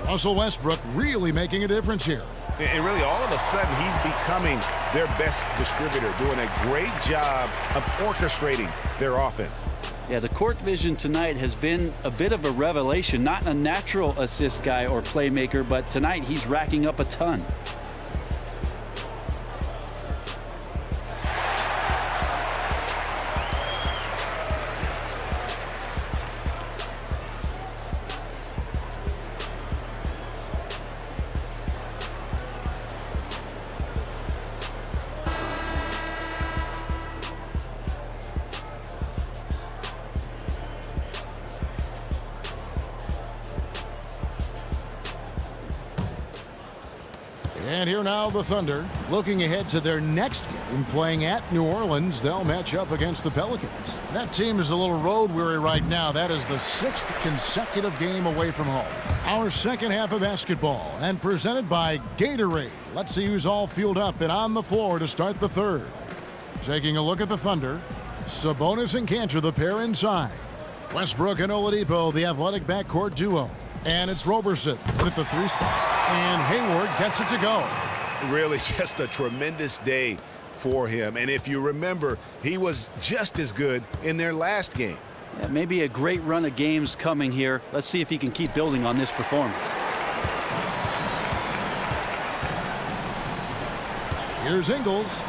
Russell Westbrook really making a difference here. And really, all of a sudden, he's becoming their best distributor, doing a great job of orchestrating their offense. Yeah, the court vision tonight has been a bit of a revelation. Not a natural assist guy or playmaker, but tonight he's racking up a ton. And here now the Thunder looking ahead to their next game, playing at New Orleans. They'll match up against the Pelicans. That team is a little road weary right now. That is the 6th consecutive game away from home. Our second half of basketball, and presented by Gatorade. Let's see who's all fueled up and on the floor to start the third. Taking a look at the Thunder, Sabonis and Kanter, the pair inside. Westbrook and Oladipo, the athletic backcourt duo. And it's Roberson at the 3 spot. And Hayward gets it to go. Really just a tremendous day for him. And if you remember, he was just as good in their last game. Yeah, maybe a great run of games coming here. Let's see if he can keep building on this performance. Here's Ingles.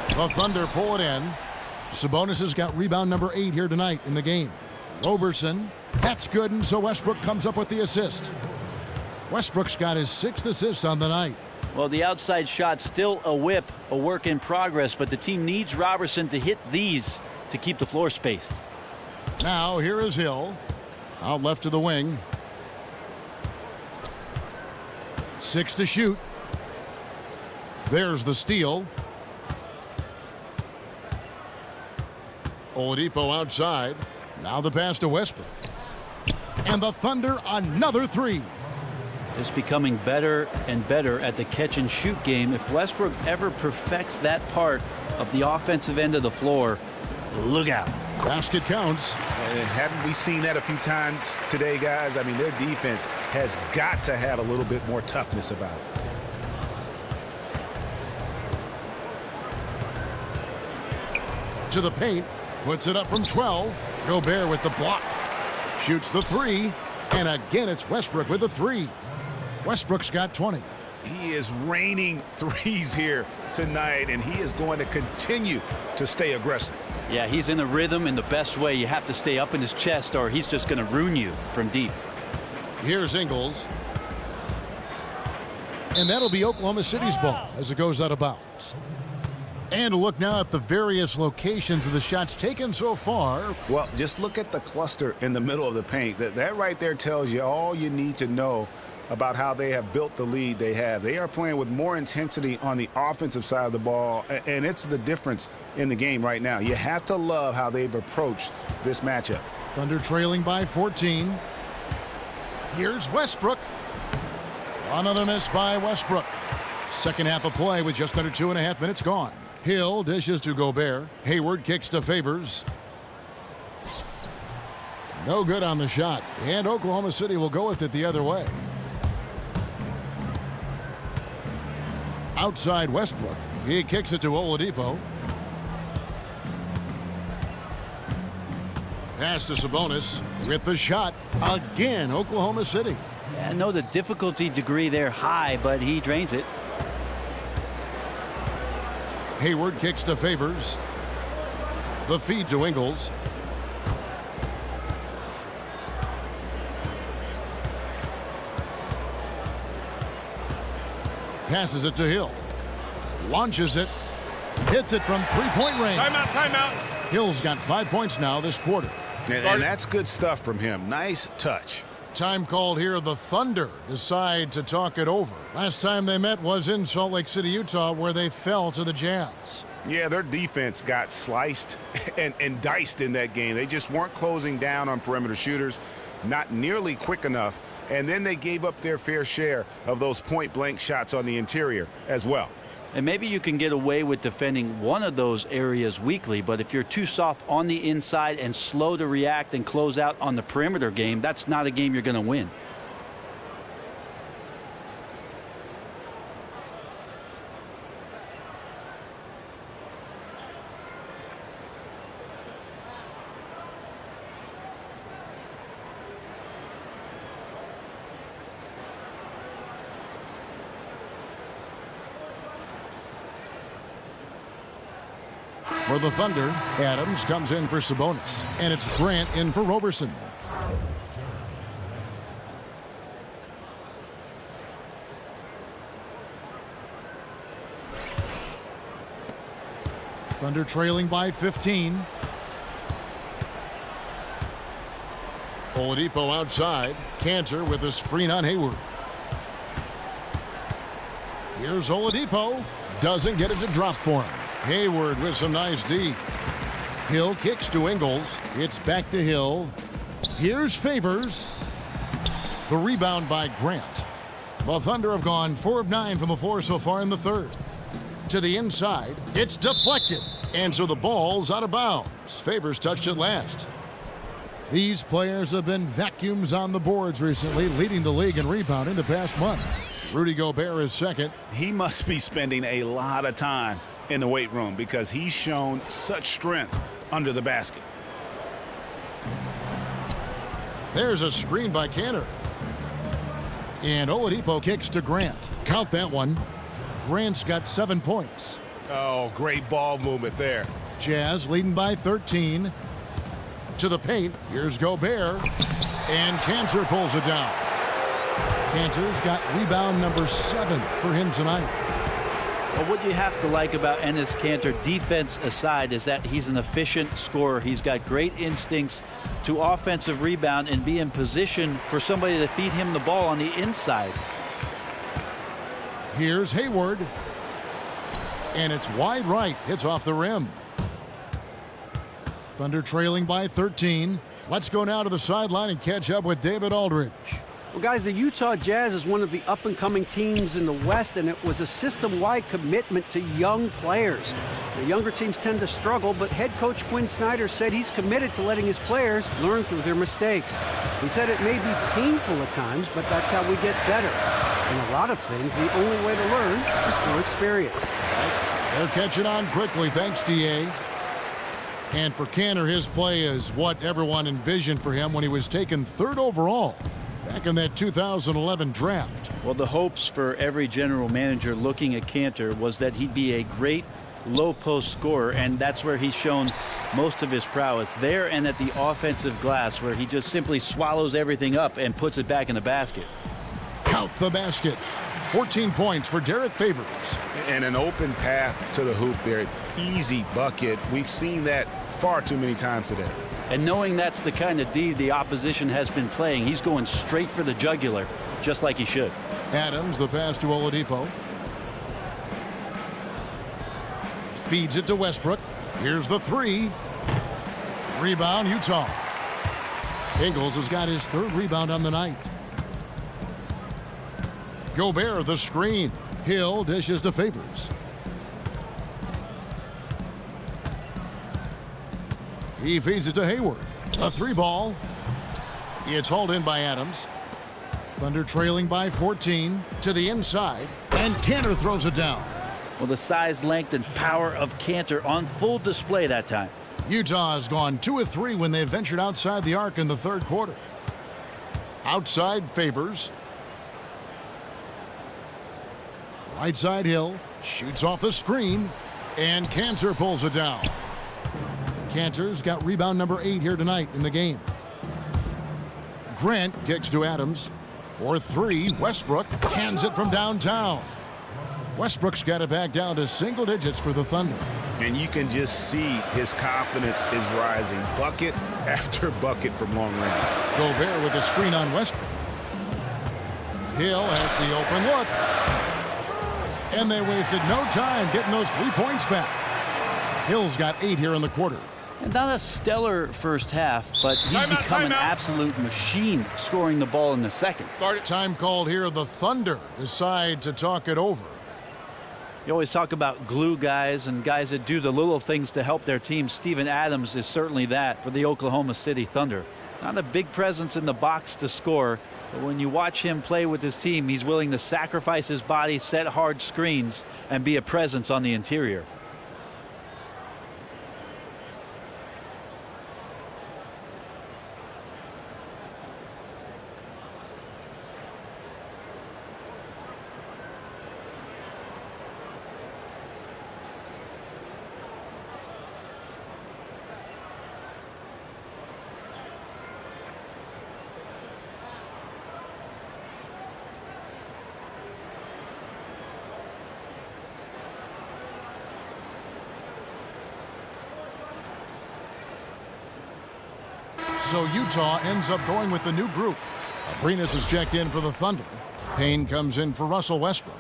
The Thunder pull it in. Sabonis has got rebound number 8 here tonight in the game. Roberson, that's good, and so Westbrook comes up with the assist. Westbrook's got his 6th assist on the night. Well, the outside shot still a whip, a work in progress, but the team needs Roberson to hit these to keep the floor spaced. Now here is Hill, out left to the wing. 6 to shoot. There's the steal. Oladipo outside. Now the pass to Westbrook. And the Thunder another 3. Just becoming better and better at the catch and shoot game. If Westbrook ever perfects that part of the offensive end of the floor, look out. Basket counts. And haven't we seen that a few times today, guys? I mean, their defense has got to have a little bit more toughness about it. To the paint. Puts it up from 12. Gobert with the block. Shoots the 3. And again, it's Westbrook with the 3. Westbrook's got 20. He is raining threes here tonight, and he is going to continue to stay aggressive. Yeah, he's in a rhythm in the best way. You have to stay up in his chest or he's just going to ruin you from deep. Here's Ingles. And that'll be Oklahoma City's ball as it goes out of bounds. And a look now at the various locations of the shots taken so far. Well, just look at the cluster in the middle of the paint. That right there tells you all you need to know about how they have built the lead they have. They are playing with more intensity on the offensive side of the ball, and it's the difference in the game right now. You have to love how they've approached this matchup. Thunder trailing by 14. Here's Westbrook. Another miss by Westbrook. Second half of play with just under 2.5 minutes gone. Hill dishes to Gobert. Hayward kicks to Favors. No good on the shot. And Oklahoma City will go with it the other way. Outside Westbrook. He kicks it to Oladipo. Pass to Sabonis with the shot. Again, Oklahoma City. I know the difficulty degree there high, but he drains it. Hayward kicks to Favors. The feed to Ingles. Passes it to Hill. Launches it. Hits it from three-point range. Timeout. Hill's got 5 points now this quarter. And that's good stuff from him. Nice touch. Time called here. The Thunder decide to talk it over. Last time they met was in Salt Lake City, Utah, where they fell to the Jazz. Yeah, their defense got sliced and diced in that game. They just weren't closing down on perimeter shooters, not nearly quick enough, and then they gave up their fair share of those point-blank shots on the interior as well. And maybe you can get away with defending one of those areas weakly, but if you're too soft on the inside and slow to react and close out on the perimeter game, that's not a game you're going to win. For the Thunder, Adams comes in for Sabonis. And it's Grant in for Roberson. Thunder trailing by 15. Oladipo outside. Cantor with a screen on Hayward. Here's Oladipo. Doesn't get it to drop for him. Hayward with some nice D. Hill kicks to Ingles. It's back to Hill. Here's Favors. The rebound by Grant. The Thunder have gone 4 of 9 from the floor so far in the third. To the inside. It's deflected. And so the ball's out of bounds. Favors touched it last. These players have been vacuums on the boards recently, leading the league in rebounding the past month. Rudy Gobert is second. He must be spending a lot of time in the weight room because he's shown such strength under the basket. There's a screen by Cantor. And Oladipo kicks to Grant. Count that one. Grant's got 7 points. Oh, great ball movement there. Jazz leading by 13. To the paint. Here's Gobert. And Cantor pulls it down. Cantor's got rebound number 7 for him tonight. Well, what you have to like about Enes Kanter, defense aside, is that he's an efficient scorer. He's got great instincts to offensive rebound and be in position for somebody to feed him the ball on the inside. Here's Hayward. And it's wide right. Hits off the rim. Thunder trailing by 13. Let's go now to the sideline and catch up with David Aldridge. Well, guys, the Utah Jazz is one of the up-and-coming teams in the West, and it was a system-wide commitment to young players. The younger teams tend to struggle, but head coach Quinn Snyder said he's committed to letting his players learn through their mistakes. He said it may be painful at times, but that's how we get better. In a lot of things, the only way to learn is through experience. They're catching on quickly, thanks, D.A. And for Kanter, his play is what everyone envisioned for him when he was taken 3rd overall back in that 2011 draft. Well, the hopes for every general manager looking at Kanter was that he'd be a great low-post scorer, and that's where he's shown most of his prowess. There and at the offensive glass, where he just simply swallows everything up and puts it back in the basket. Count the basket. 14 points for Derek Favors. And an open path to the hoop there. Easy bucket. We've seen that far too many times today. And knowing that's the kind of D the opposition has been playing, he's going straight for the jugular, just like he should. Adams, the pass to Oladipo. Feeds it to Westbrook. Here's the 3. Rebound, Utah. Ingles has got his 3rd rebound on the night. Gobert, the screen. Hill dishes to Favors. He feeds it to Hayward. A 3-ball. It's hauled in by Adams. Thunder trailing by 14 to the inside. And Kanter throws it down. Well, the size, length, and power of Kanter on full display that time. Utah has gone 2 of 3 when they ventured outside the arc in the 3rd quarter. Outside Favors. Right side Hill. Shoots off the screen. And Kanter pulls it down. Kanter's got rebound number 8 here tonight in the game. Grant kicks to Adams. For 3, Westbrook cans it from downtown. Westbrook's got it back down to single digits for the Thunder. And you can just see his confidence is rising. Bucket after bucket from long range. Gobert with the screen on Westbrook. Hill has the open look. And they wasted no time getting those 3 points back. Hill's got 8 here in the quarter. And not a stellar first half, but he's become an absolute machine scoring the ball in the second. Time called here. The Thunder decide to talk it over. You always talk about glue guys and guys that do the little things to help their team. Steven Adams is certainly that for the Oklahoma City Thunder. Not a big presence in the box to score, but when you watch him play with his team, he's willing to sacrifice his body, set hard screens, and be a presence on the interior. So Utah ends up going with the new group. Abrines is checked in for the Thunder. Payne comes in for Russell Westbrook.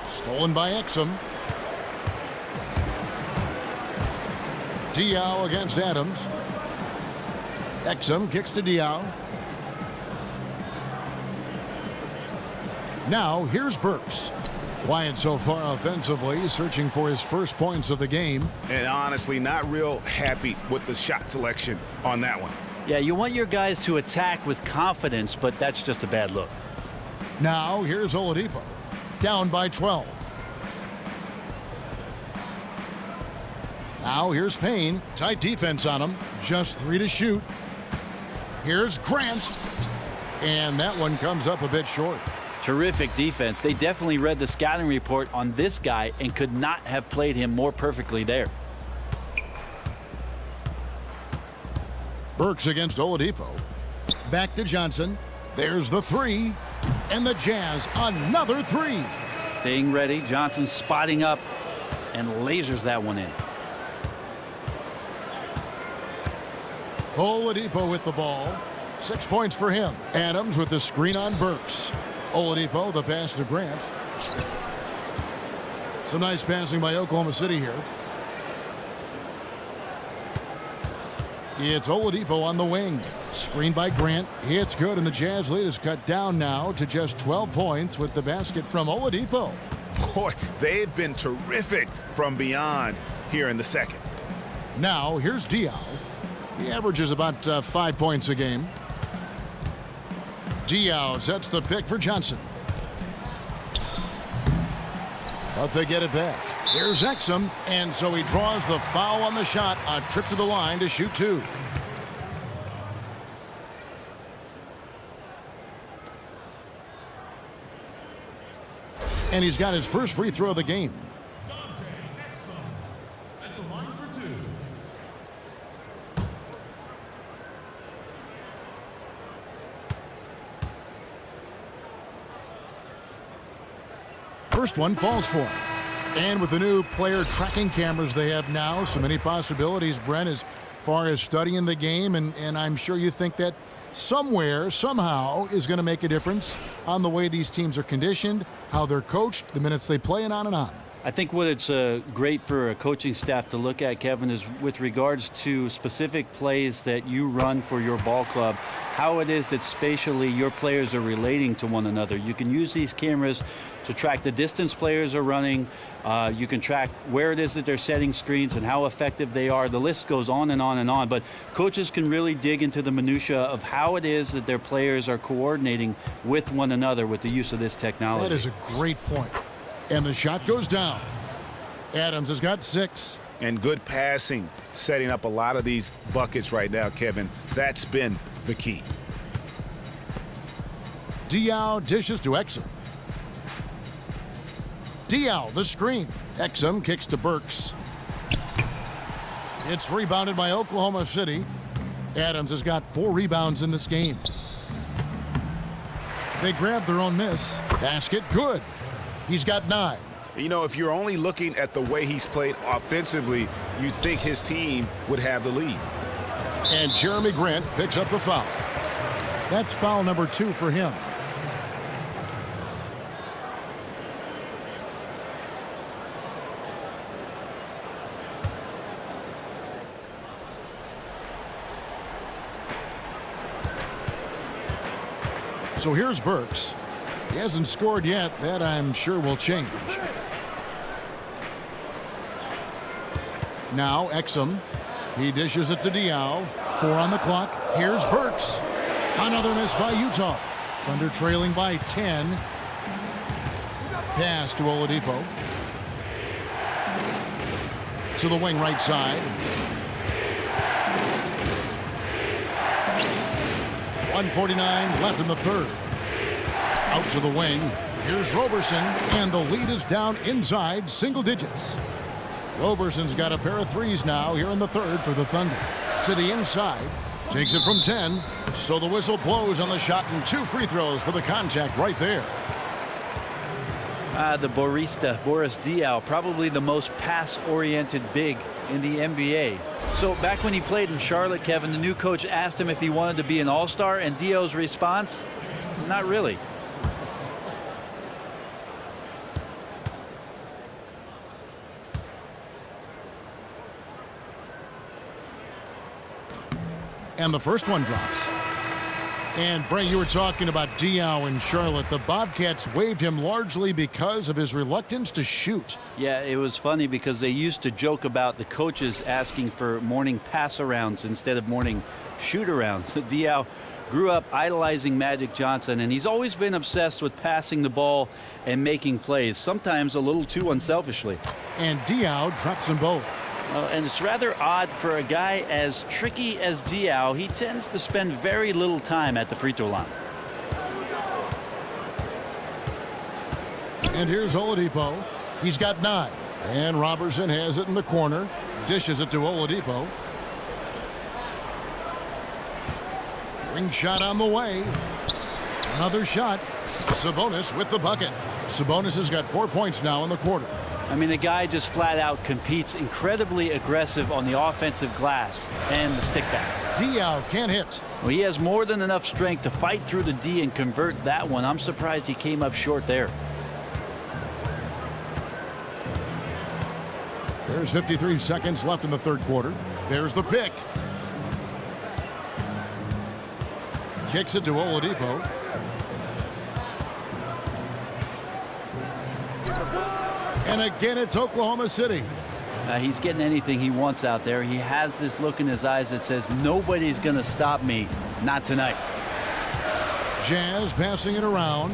Stolen by Exum. Diaw against Adams. Exum kicks to Diaw. Now here's Burks. Quiet so far offensively, searching for his first points of the game. And honestly, not real happy with the shot selection on that one. Yeah, you want your guys to attack with confidence, but that's just a bad look. Now here's Oladipo. Down by 12. Now here's Payne. Tight defense on him. Just 3 to shoot. Here's Grant. And that one comes up a bit short. Terrific defense. They definitely read the scouting report on this guy and could not have played him more perfectly there. Burks against Oladipo. Back to Johnson. There's the three, and the Jazz another three. Staying ready. Johnson spotting up and lasers that one in. Oladipo with the ball. 6 points for him. Adams with the screen on Burks. Oladipo, the pass to Grant. Some nice passing by Oklahoma City here. It's Oladipo on the wing. Screened by Grant. It's good, and the Jazz lead is cut down now to just 12 points with the basket from Oladipo. Boy, they've been terrific from beyond here in the second. Now, here's Diaw. He averages about 5 points a game. Diaw sets the pick for Johnson. But they get it back. Here's Exum, and so he draws the foul on the shot. A trip to the line to shoot two. And he's got his first free throw of the game. First one falls for him. And with the new player tracking cameras they have now, so many possibilities, Brent, as far as studying the game, and I'm sure you think that somewhere, somehow, is going to make a difference on the way these teams are conditioned, how they're coached, the minutes they play, and on and on. I think what it's great for a coaching staff to look at, Kevin, is with regards to specific plays that you run for your ball club, how it is that spatially your players are relating to one another. You can use these cameras to track the distance players are running. You can track where it is that they're setting screens and how effective they are. The list goes on and on and on. But coaches can really dig into the minutia of how it is that their players are coordinating with one another with the use of this technology. That is a great point. And the shot goes down. Adams has got 6. And good passing, setting up a lot of these buckets right now, Kevin. That's been the key. Diaw dishes to Exum. Diaw, the screen. Exum kicks to Burks. It's rebounded by Oklahoma City. Adams has got 4 rebounds in this game. They grab their own miss. Basket good. He's got 9. You know, if you're only looking at the way he's played offensively, you'd think his team would have the lead. And Jeremy Grant picks up the foul. That's foul number 2 for him. So here's Burks. He hasn't scored yet. That, I'm sure, will change. Now Exum. He dishes it to Diaw. 4 on the clock. Here's Burks. Another miss by Utah. Thunder trailing by 10. Pass to Oladipo. To the wing right side. 1:49 left in the third. Out to the wing. Here's Roberson, and the lead is down inside single digits. Roberson's got a pair of threes now here in the third for the Thunder. To the inside. Takes it from 10. So the whistle blows on the shot, and 2 free throws for the contact right there. The barista, Boris Diaw, probably the most pass-oriented big in the NBA. So back when he played in Charlotte, Kevin, the new coach asked him if he wanted to be an all-star, and Diaw's response, not really. And the first one drops. And, Bray, you were talking about Diaw in Charlotte. The Bobcats waived him largely because of his reluctance to shoot. Yeah, it was funny because they used to joke about the coaches asking for morning pass-arounds instead of morning shoot-arounds. Diaw grew up idolizing Magic Johnson, and he's always been obsessed with passing the ball and making plays, sometimes a little too unselfishly. And Diaw drops them both. And it's rather odd for a guy as tricky as Diaw. He tends to spend very little time at the free throw line. And here's Oladipo. He's got 9. And Robertson has it in the corner. Dishes it to Oladipo. Ring shot on the way. Another shot. Sabonis with the bucket. Sabonis has got 4 points now in the quarter. I mean, the guy just flat out competes, incredibly aggressive on the offensive glass and the stick back. Diaw can't hit. Well, he has more than enough strength to fight through the D and convert that one. I'm surprised he came up short there. There's 53 seconds left in the third quarter. There's the pick. Kicks it to Oladipo. And again, it's Oklahoma City. He's getting anything he wants out there. He has this look in his eyes that says, nobody's going to stop me. Not tonight. Jazz passing it around.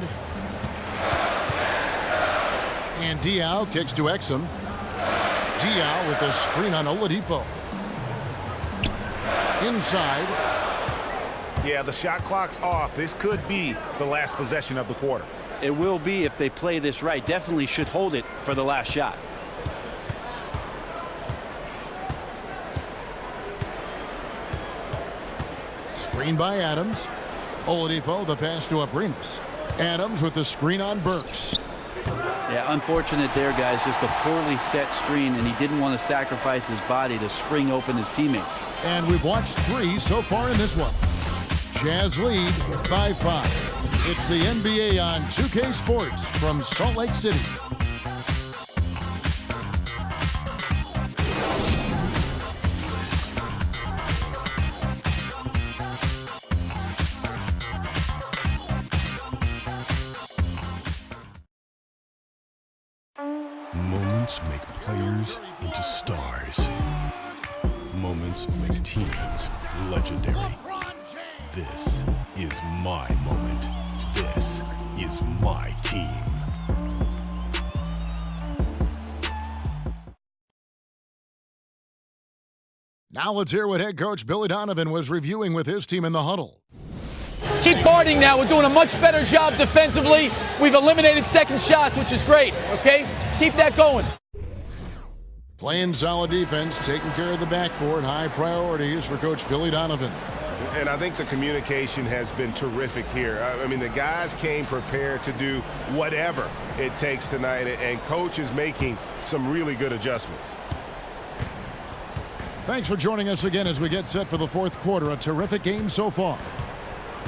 And Diaw kicks to Exum. Diaw with the screen on Oladipo. Inside. Yeah, the shot clock's off. This could be the last possession of the quarter. It will be if they play this right. Definitely should hold it for the last shot. Screen by Adams. Oladipo, the pass to Abrines. Adams with the screen on Burks. Yeah, unfortunate there, guys. Just a poorly set screen, and he didn't want to sacrifice his body to spring open his teammate. And we've watched 3 so far in this one. Jazz lead by 5. It's the NBA on 2K Sports from Salt Lake City. Moments make players into stars. Moments make teams legendary. This is my moment. This is my team. Now let's hear what head coach Billy Donovan was reviewing with his team in the huddle. Keep guarding now. We're doing a much better job defensively. We've eliminated second shots, which is great, okay? Keep that going. Playing solid defense, taking care of the backboard, high priorities for Coach Billy Donovan. And I think the communication has been terrific here. I mean, the guys came prepared to do whatever it takes tonight, and Coach is making some really good adjustments. Thanks for joining us again as we get set for the fourth quarter. A terrific game so far.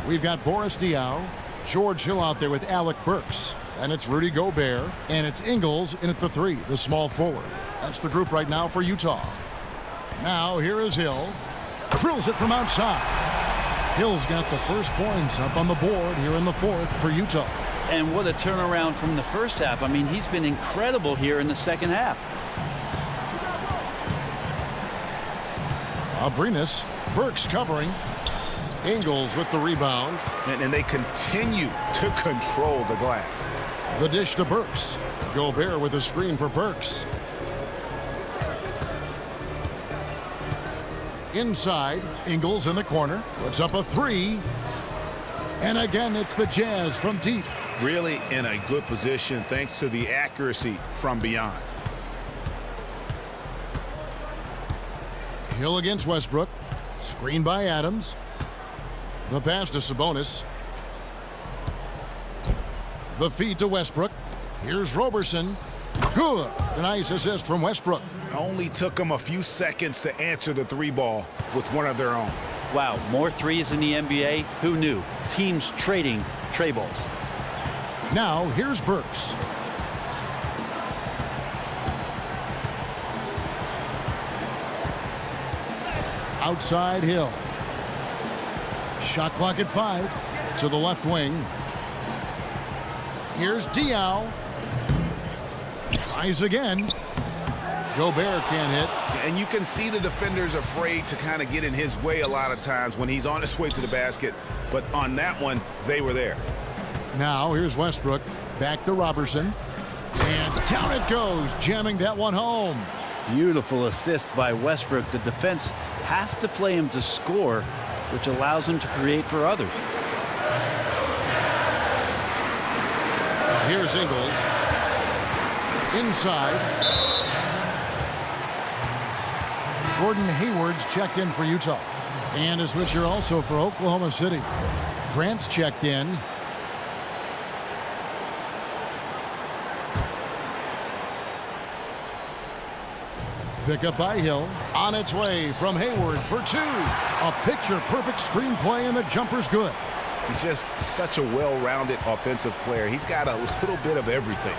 We've got Boris Diaw, George Hill out there with Alec Burks, and it's Rudy Gobert, and it's Ingles in at the 3, the small forward. That's the group right now for Utah. Now here is Hill. Drills it from outside. Hill's got the first points up on the board here in the fourth for Utah. And what a turnaround from the first half. I mean, he's been incredible here in the second half. Abrines, Burks covering. Ingles with the rebound. And they continue to control the glass. The dish to Burks. Gobert with a screen for Burks. Inside, Ingles in the corner, puts up a 3. And again, it's the Jazz from deep. Really in a good position thanks to the accuracy from beyond. Hill against Westbrook. Screen by Adams. The pass to Sabonis. The feed to Westbrook. Here's Roberson. Good. A nice assist from Westbrook. Only took them a few seconds to answer the 3 ball with one of their own. Wow, more threes in the NBA? Who knew? Teams trading tray balls. Now, here's Burks. Outside Hill. Shot clock at 5 to the left wing. Here's Diaw. Tries again. Gobert can't hit. And you can see the defenders afraid to kind of get in his way a lot of times when he's on his way to the basket. But on that one, they were there. Now here's Westbrook. Back to Roberson. And down it goes, jamming that one home. Beautiful assist by Westbrook. The defense has to play him to score, which allows him to create for others. Here's Ingles. Inside. Gordon Hayward's checked in for Utah. And a switcher also for Oklahoma City. Grant's checked in. Pick up by Hill. On its way from Hayward for two. A picture-perfect screenplay, and the jumper's good. He's just such a well-rounded offensive player. He's got a little bit of everything.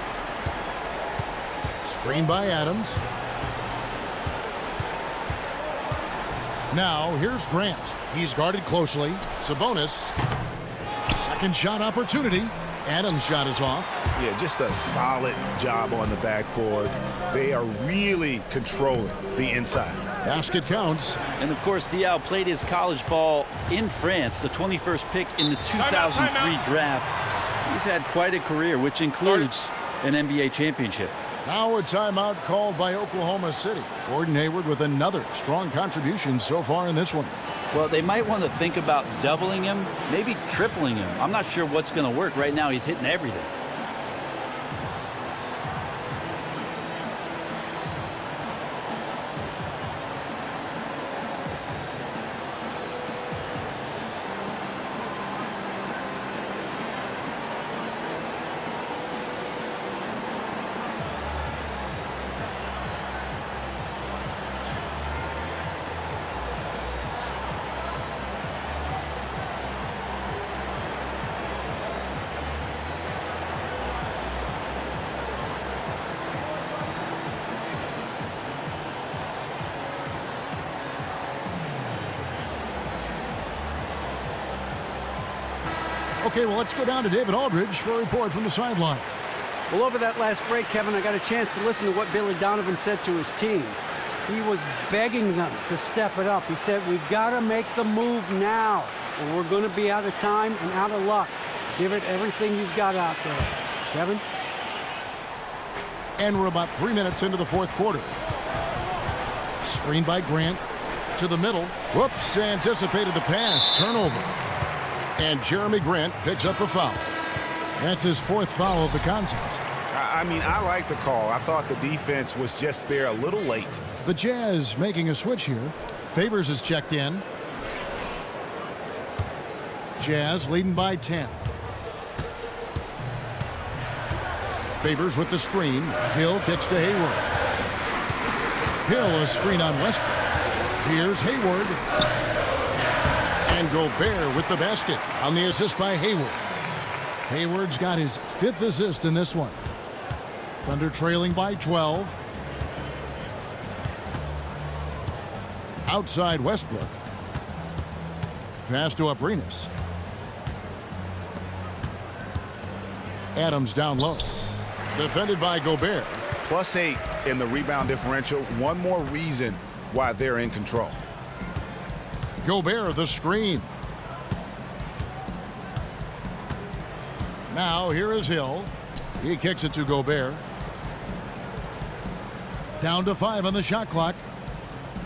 Screen by Adams. Now here's Grant. He's guarded closely. Sabonis. Second shot opportunity. Adams' shot is off. Yeah, just a solid job on the backboard. They are really controlling the inside. Basket counts. And of course, Diaw played his college ball in France, the 21st pick in the 2003 draft. He's had quite a career, which includes an NBA championship. Now a timeout called by Oklahoma City. Gordon Hayward with another strong contribution so far in this one. Well, they might want to think about doubling him, maybe tripling him. I'm not sure what's going to work. Right now, he's hitting everything. Okay, well, let's go down to David Aldridge for a report from the sideline. Well, over that last break, Kevin, I got a chance to listen to what Billy Donovan said to his team. He was begging them to step it up. He said, we've got to make the move now, or we're going to be out of time and out of luck. Give it everything you've got out there. Kevin? And we're about 3 minutes into the fourth quarter. Screen by Grant to the middle. Whoops, anticipated the pass. Turnover. And Jeremy Grant picks up the foul. That's his fourth foul of the contest. I mean, I like the call. I thought the defense was just there a little late. The Jazz making a switch here. Favors is checked in. Jazz leading by 10. Favors with the screen. Hill kicks to Hayward. Hill a screen on Westbrook. Here's Hayward. And Gobert with the basket on the assist by Hayward. Hayward's got his 5th assist in this one. Thunder trailing by 12. Outside Westbrook. Pass to Abrines. Adams down low. Defended by Gobert. +8 in the rebound differential. One more reason why they're in control. Gobert the screen. Now here is Hill. He kicks it to Gobert. Down to 5 on the shot clock.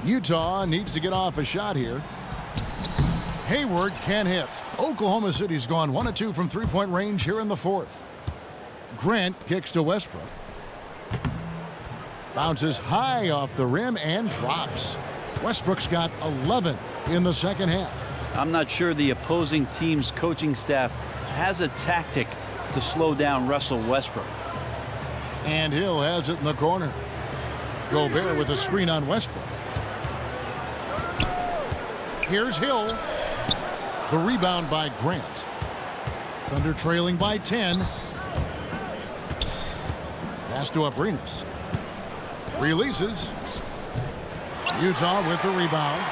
Utah needs to get off a shot here. Hayward can't hit. Oklahoma City's gone 1 of 2 from three-point range here in the fourth. Grant kicks to Westbrook. Bounces high off the rim and drops. Westbrook's got 11 in the second half. I'm not sure the opposing team's coaching staff has a tactic to slow down Russell Westbrook. And Hill has it in the corner. Gobert with a screen on Westbrook. Here's Hill. The rebound by Grant. Thunder trailing by 10. Pass to Abrines. Releases. Utah with the rebound.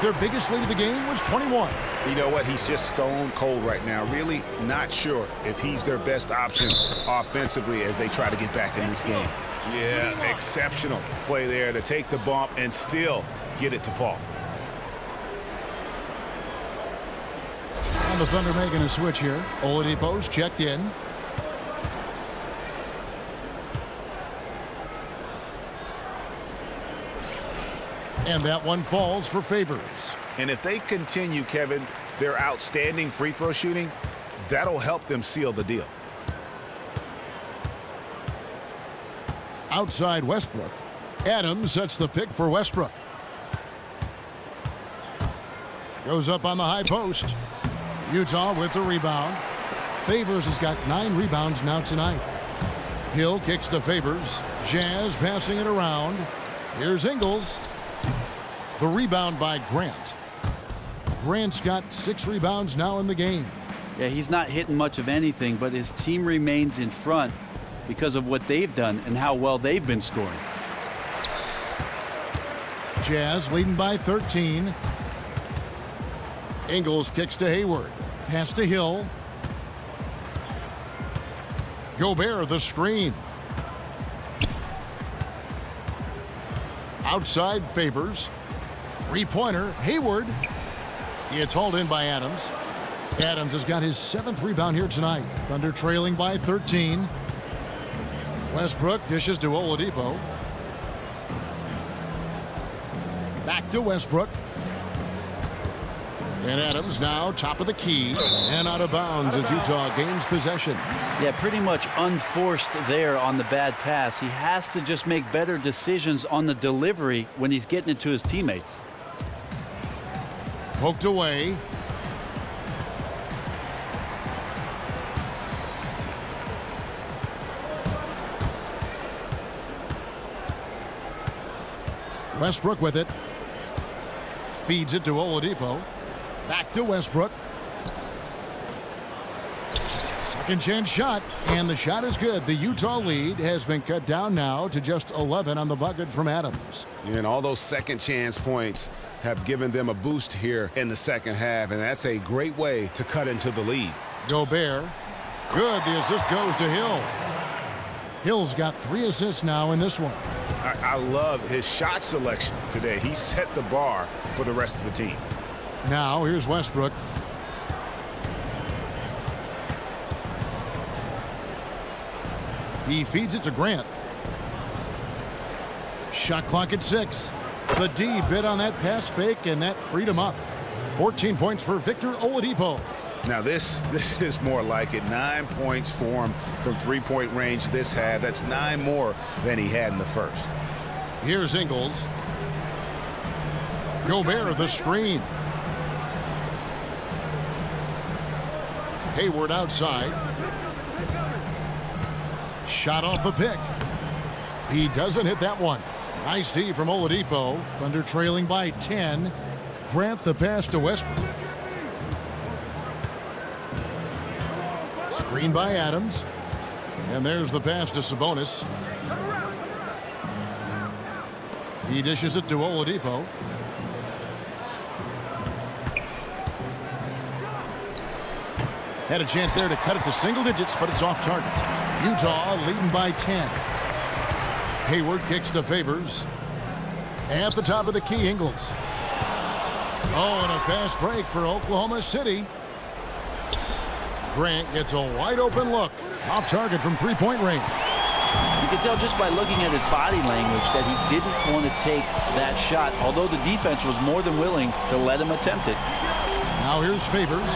Their biggest lead of the game was 21. You know what? He's just stone cold right now. Really not sure if he's their best option offensively as they try to get back in this game. Yeah, exceptional play there to take the bump and still get it to fall. And the Thunder making a switch here. Oladipo's checked in. And that one falls for Favors. And if they continue, Kevin, their outstanding free throw shooting, that'll help them seal the deal. Outside Westbrook. Adams sets the pick for Westbrook. Goes up on the high post. Utah with the rebound. Favors has got 9 rebounds now tonight. Hill kicks to Favors. Jazz passing it around. Here's Ingles. The rebound by Grant. Grant's got 6 rebounds now in the game. Yeah, he's not hitting much of anything, but his team remains in front because of what they've done and how well they've been scoring. Jazz leading by 13. Ingles kicks to Hayward. Pass to Hill. Gobert the screen. Outside Favors. Three-pointer. Hayward. It's hauled in by Adams. Adams has got his 7th rebound here tonight. Thunder trailing by 13. Westbrook dishes to Oladipo. Back to Westbrook. And Adams now top of the key and out of bounds as Utah gains possession. Yeah, pretty much unforced there on the bad pass. He has to just make better decisions on the delivery when he's getting it to his teammates. Poked away. Westbrook with it. Feeds it to Oladipo. Back to Westbrook. Second chance shot, and the shot is good. The Utah lead has been cut down now to just 11 on the bucket from Adams. And all those second chance points have given them a boost here in the second half, and that's a great way to cut into the lead. Gobert. Good. The assist goes to Hill. Hill's got 3 assists now in this one. I love his shot selection today. He set the bar for the rest of the team. Now here's Westbrook. He feeds it to Grant. Shot clock at 6. The D bit on that pass fake, and that freed him up. 14 points for Victor Oladipo. Now this is more like it. 9 points for him from three-point range this half. That's 9 more than he had in the first. Here's Ingles. Gobert the screen. Hayward outside. Shot off the pick. He doesn't hit that one. Nice D from Oladipo. Thunder trailing by 10. Grant the pass to Westbrook. Screen by Adams. And there's the pass to Sabonis. He dishes it to Oladipo. Had a chance there to cut it to single digits, but it's off target. Utah leading by 10. Hayward kicks to Favors. At the top of the key, Ingles. Oh, and a fast break for Oklahoma City. Grant gets a wide open look. Off target from three-point range. You can tell just by looking at his body language that he didn't want to take that shot, although the defense was more than willing to let him attempt it. Now here's Favors.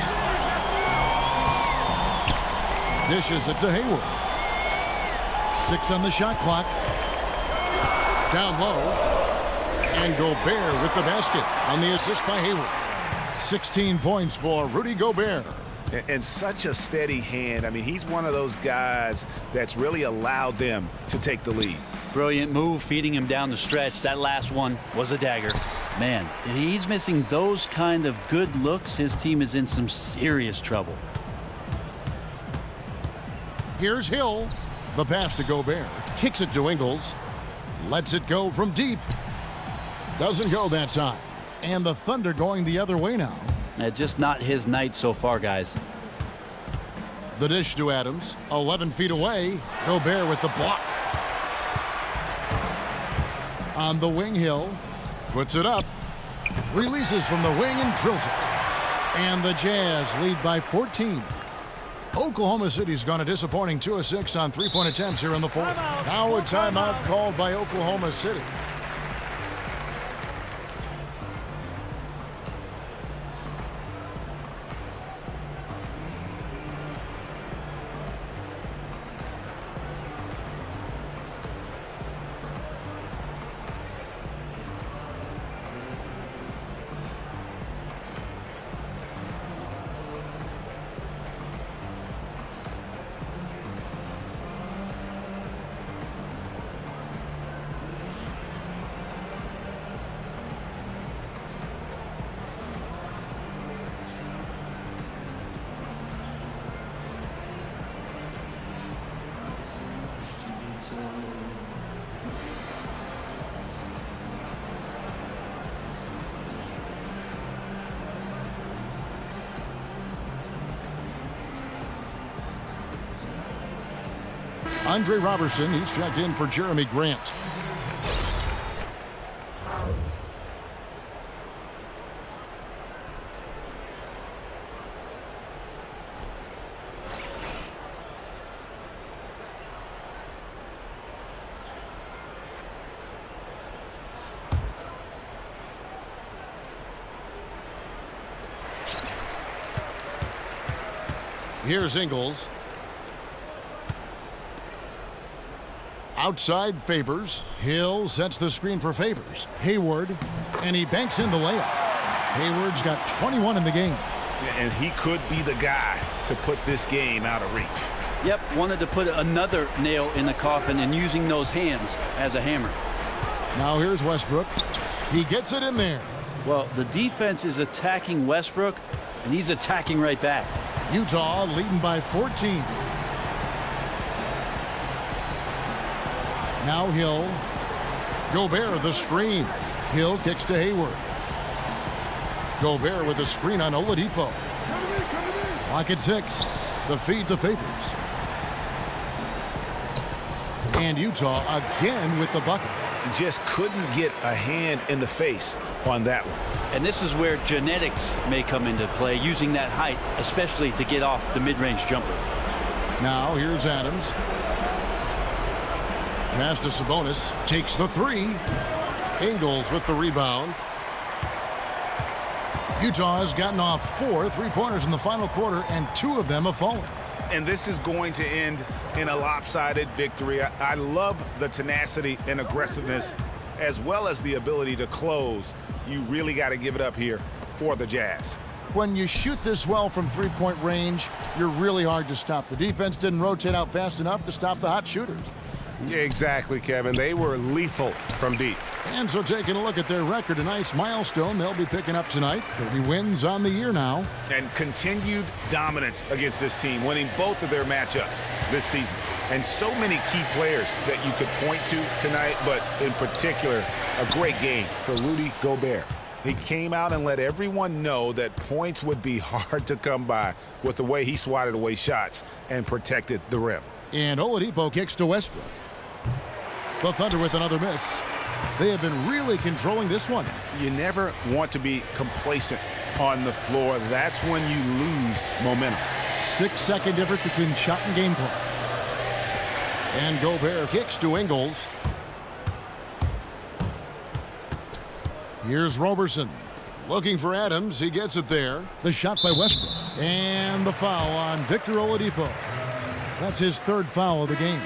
Dishes it to Hayward. 6 on the shot clock. Down low. And Gobert with the basket on the assist by Hayward. 16 points for Rudy Gobert. And such a steady hand. I mean, he's one of those guys that's really allowed them to take the lead. Brilliant move, feeding him down the stretch. That last one was a dagger. Man, if he's missing those kind of good looks, his team is in some serious trouble. Here's Hill. The pass to Gobert. Kicks it to Ingles. Lets it go from deep. Doesn't go that time. And the Thunder going the other way now. Just not his night so far, guys. The dish to Adams. 11 feet away. Gobert with the block. On the wing, Hill. Puts it up. Releases from the wing and drills it. And the Jazz lead by 14. Oklahoma City's gone a disappointing 2 of 6 on three-point attempts here in the fourth. Now a timeout called by Oklahoma City. Andre Robertson, he's checked in for Jeremy Grant. Here's Ingles. Outside Favors. Hill sets the screen for Favors. Hayward, and he banks in the layup. Hayward's got 21 in the game. And he could be the guy to put this game out of reach. Yep, wanted to put another nail in the coffin and using those hands as a hammer. Now here's Westbrook. He gets it in there. Well, the defense is attacking Westbrook, and he's attacking right back. Utah leading by 14. Now Hill. Gobert the screen. Hill kicks to Hayward. Gobert with a screen on Oladipo. Lock at 6. The feed to Favors. And Utah again with the bucket. Just couldn't get a hand in the face on that one. And this is where genetics may come into play, using that height, especially to get off the mid-range jumper. Now here's Adams. Pass to Sabonis. Takes the 3. Ingles with the rebound. Utah has gotten off 4 3-pointers in the final quarter, and 2 of them have fallen. And this is going to end in a lopsided victory. I love the tenacity and aggressiveness, as well as the ability to close. You really got to give it up here for the Jazz. When you shoot this well from three-point range, you're really hard to stop. The defense didn't rotate out fast enough to stop the hot shooters. Yeah, exactly, Kevin. They were lethal from deep. And so taking a look at their record, a nice milestone they'll be picking up tonight. 30 wins on the year now. And continued dominance against this team, winning both of their matchups this season. And so many key players that you could point to tonight, but in particular, a great game for Rudy Gobert. He came out and let everyone know that points would be hard to come by with the way he swatted away shots and protected the rim. And Oladipo kicks to Westbrook. The Thunder with another miss. They have been really controlling this one. You never want to be complacent on the floor. That's when you lose momentum. 6-second difference between shot and game clock. And Gobert kicks to Ingles. Here's Robertson. Looking for Adams. He gets it there. The shot by Westbrook. And the foul on Victor Oladipo. That's his 3rd foul of the game.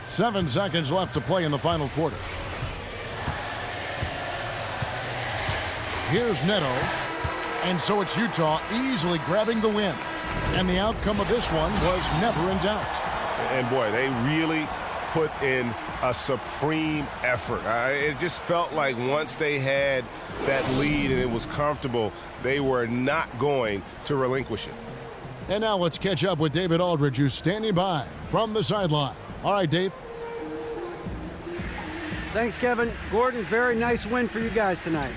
Seven seconds left to play in the final quarter. Here's Neto. And so it's Utah easily grabbing the win. And the outcome of this one was never in doubt. And boy, they really put in a supreme effort. It just felt like once they had that lead and it was comfortable, they were not going to relinquish it. And now let's catch up with David Aldridge, who's standing by from the sideline. All right, Dave. Thanks, Kevin. Gordon, very nice win for you guys tonight.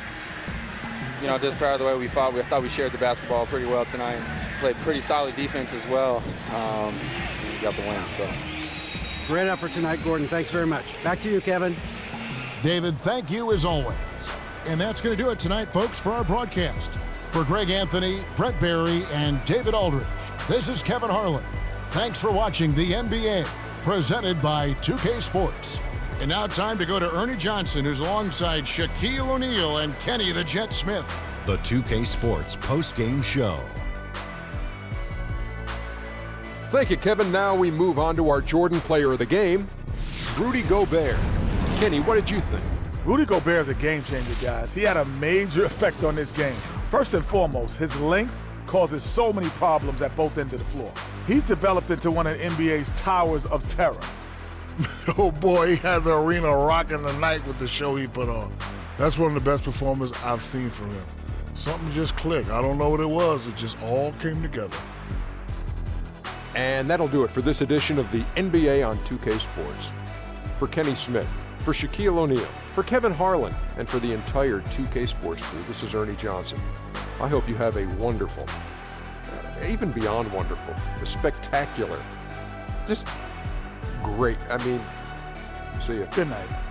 You know, just proud of the way we fought. We thought we shared the basketball pretty well tonight. Played pretty solid defense as well. We got the win, so. Great effort tonight, Gordon. Thanks very much. Back to you, Kevin. David, thank you as always. And that's going to do it tonight, folks, for our broadcast. For Greg Anthony, Brett Barry, and David Aldridge, this is Kevin Harlan. Thanks for watching the NBA, presented by 2K Sports. And now time to go to Ernie Johnson, who's alongside Shaquille O'Neal and Kenny the Jet Smith. The 2K Sports post-game show. Thank you, Kevin. Now we move on to our Jordan player of the game, Rudy Gobert. Kenny, what did you think? Rudy Gobert is a game changer, guys. He had a major effect on this game. First and foremost, his length causes so many problems at both ends of the floor. He's developed into one of the NBA's towers of terror. Oh boy, he had the arena rocking the night with the show he put on. That's one of the best performances I've seen from him. Something just clicked. I don't know what it was. It just all came together. And that'll do it for this edition of the NBA on 2K Sports. For Kenny Smith, For Shaquille O'Neal, for Kevin Harlan, and for the entire 2K Sports crew, this is Ernie Johnson. I hope you have a wonderful, even beyond wonderful, a spectacular, just great. I mean, see you. Good night.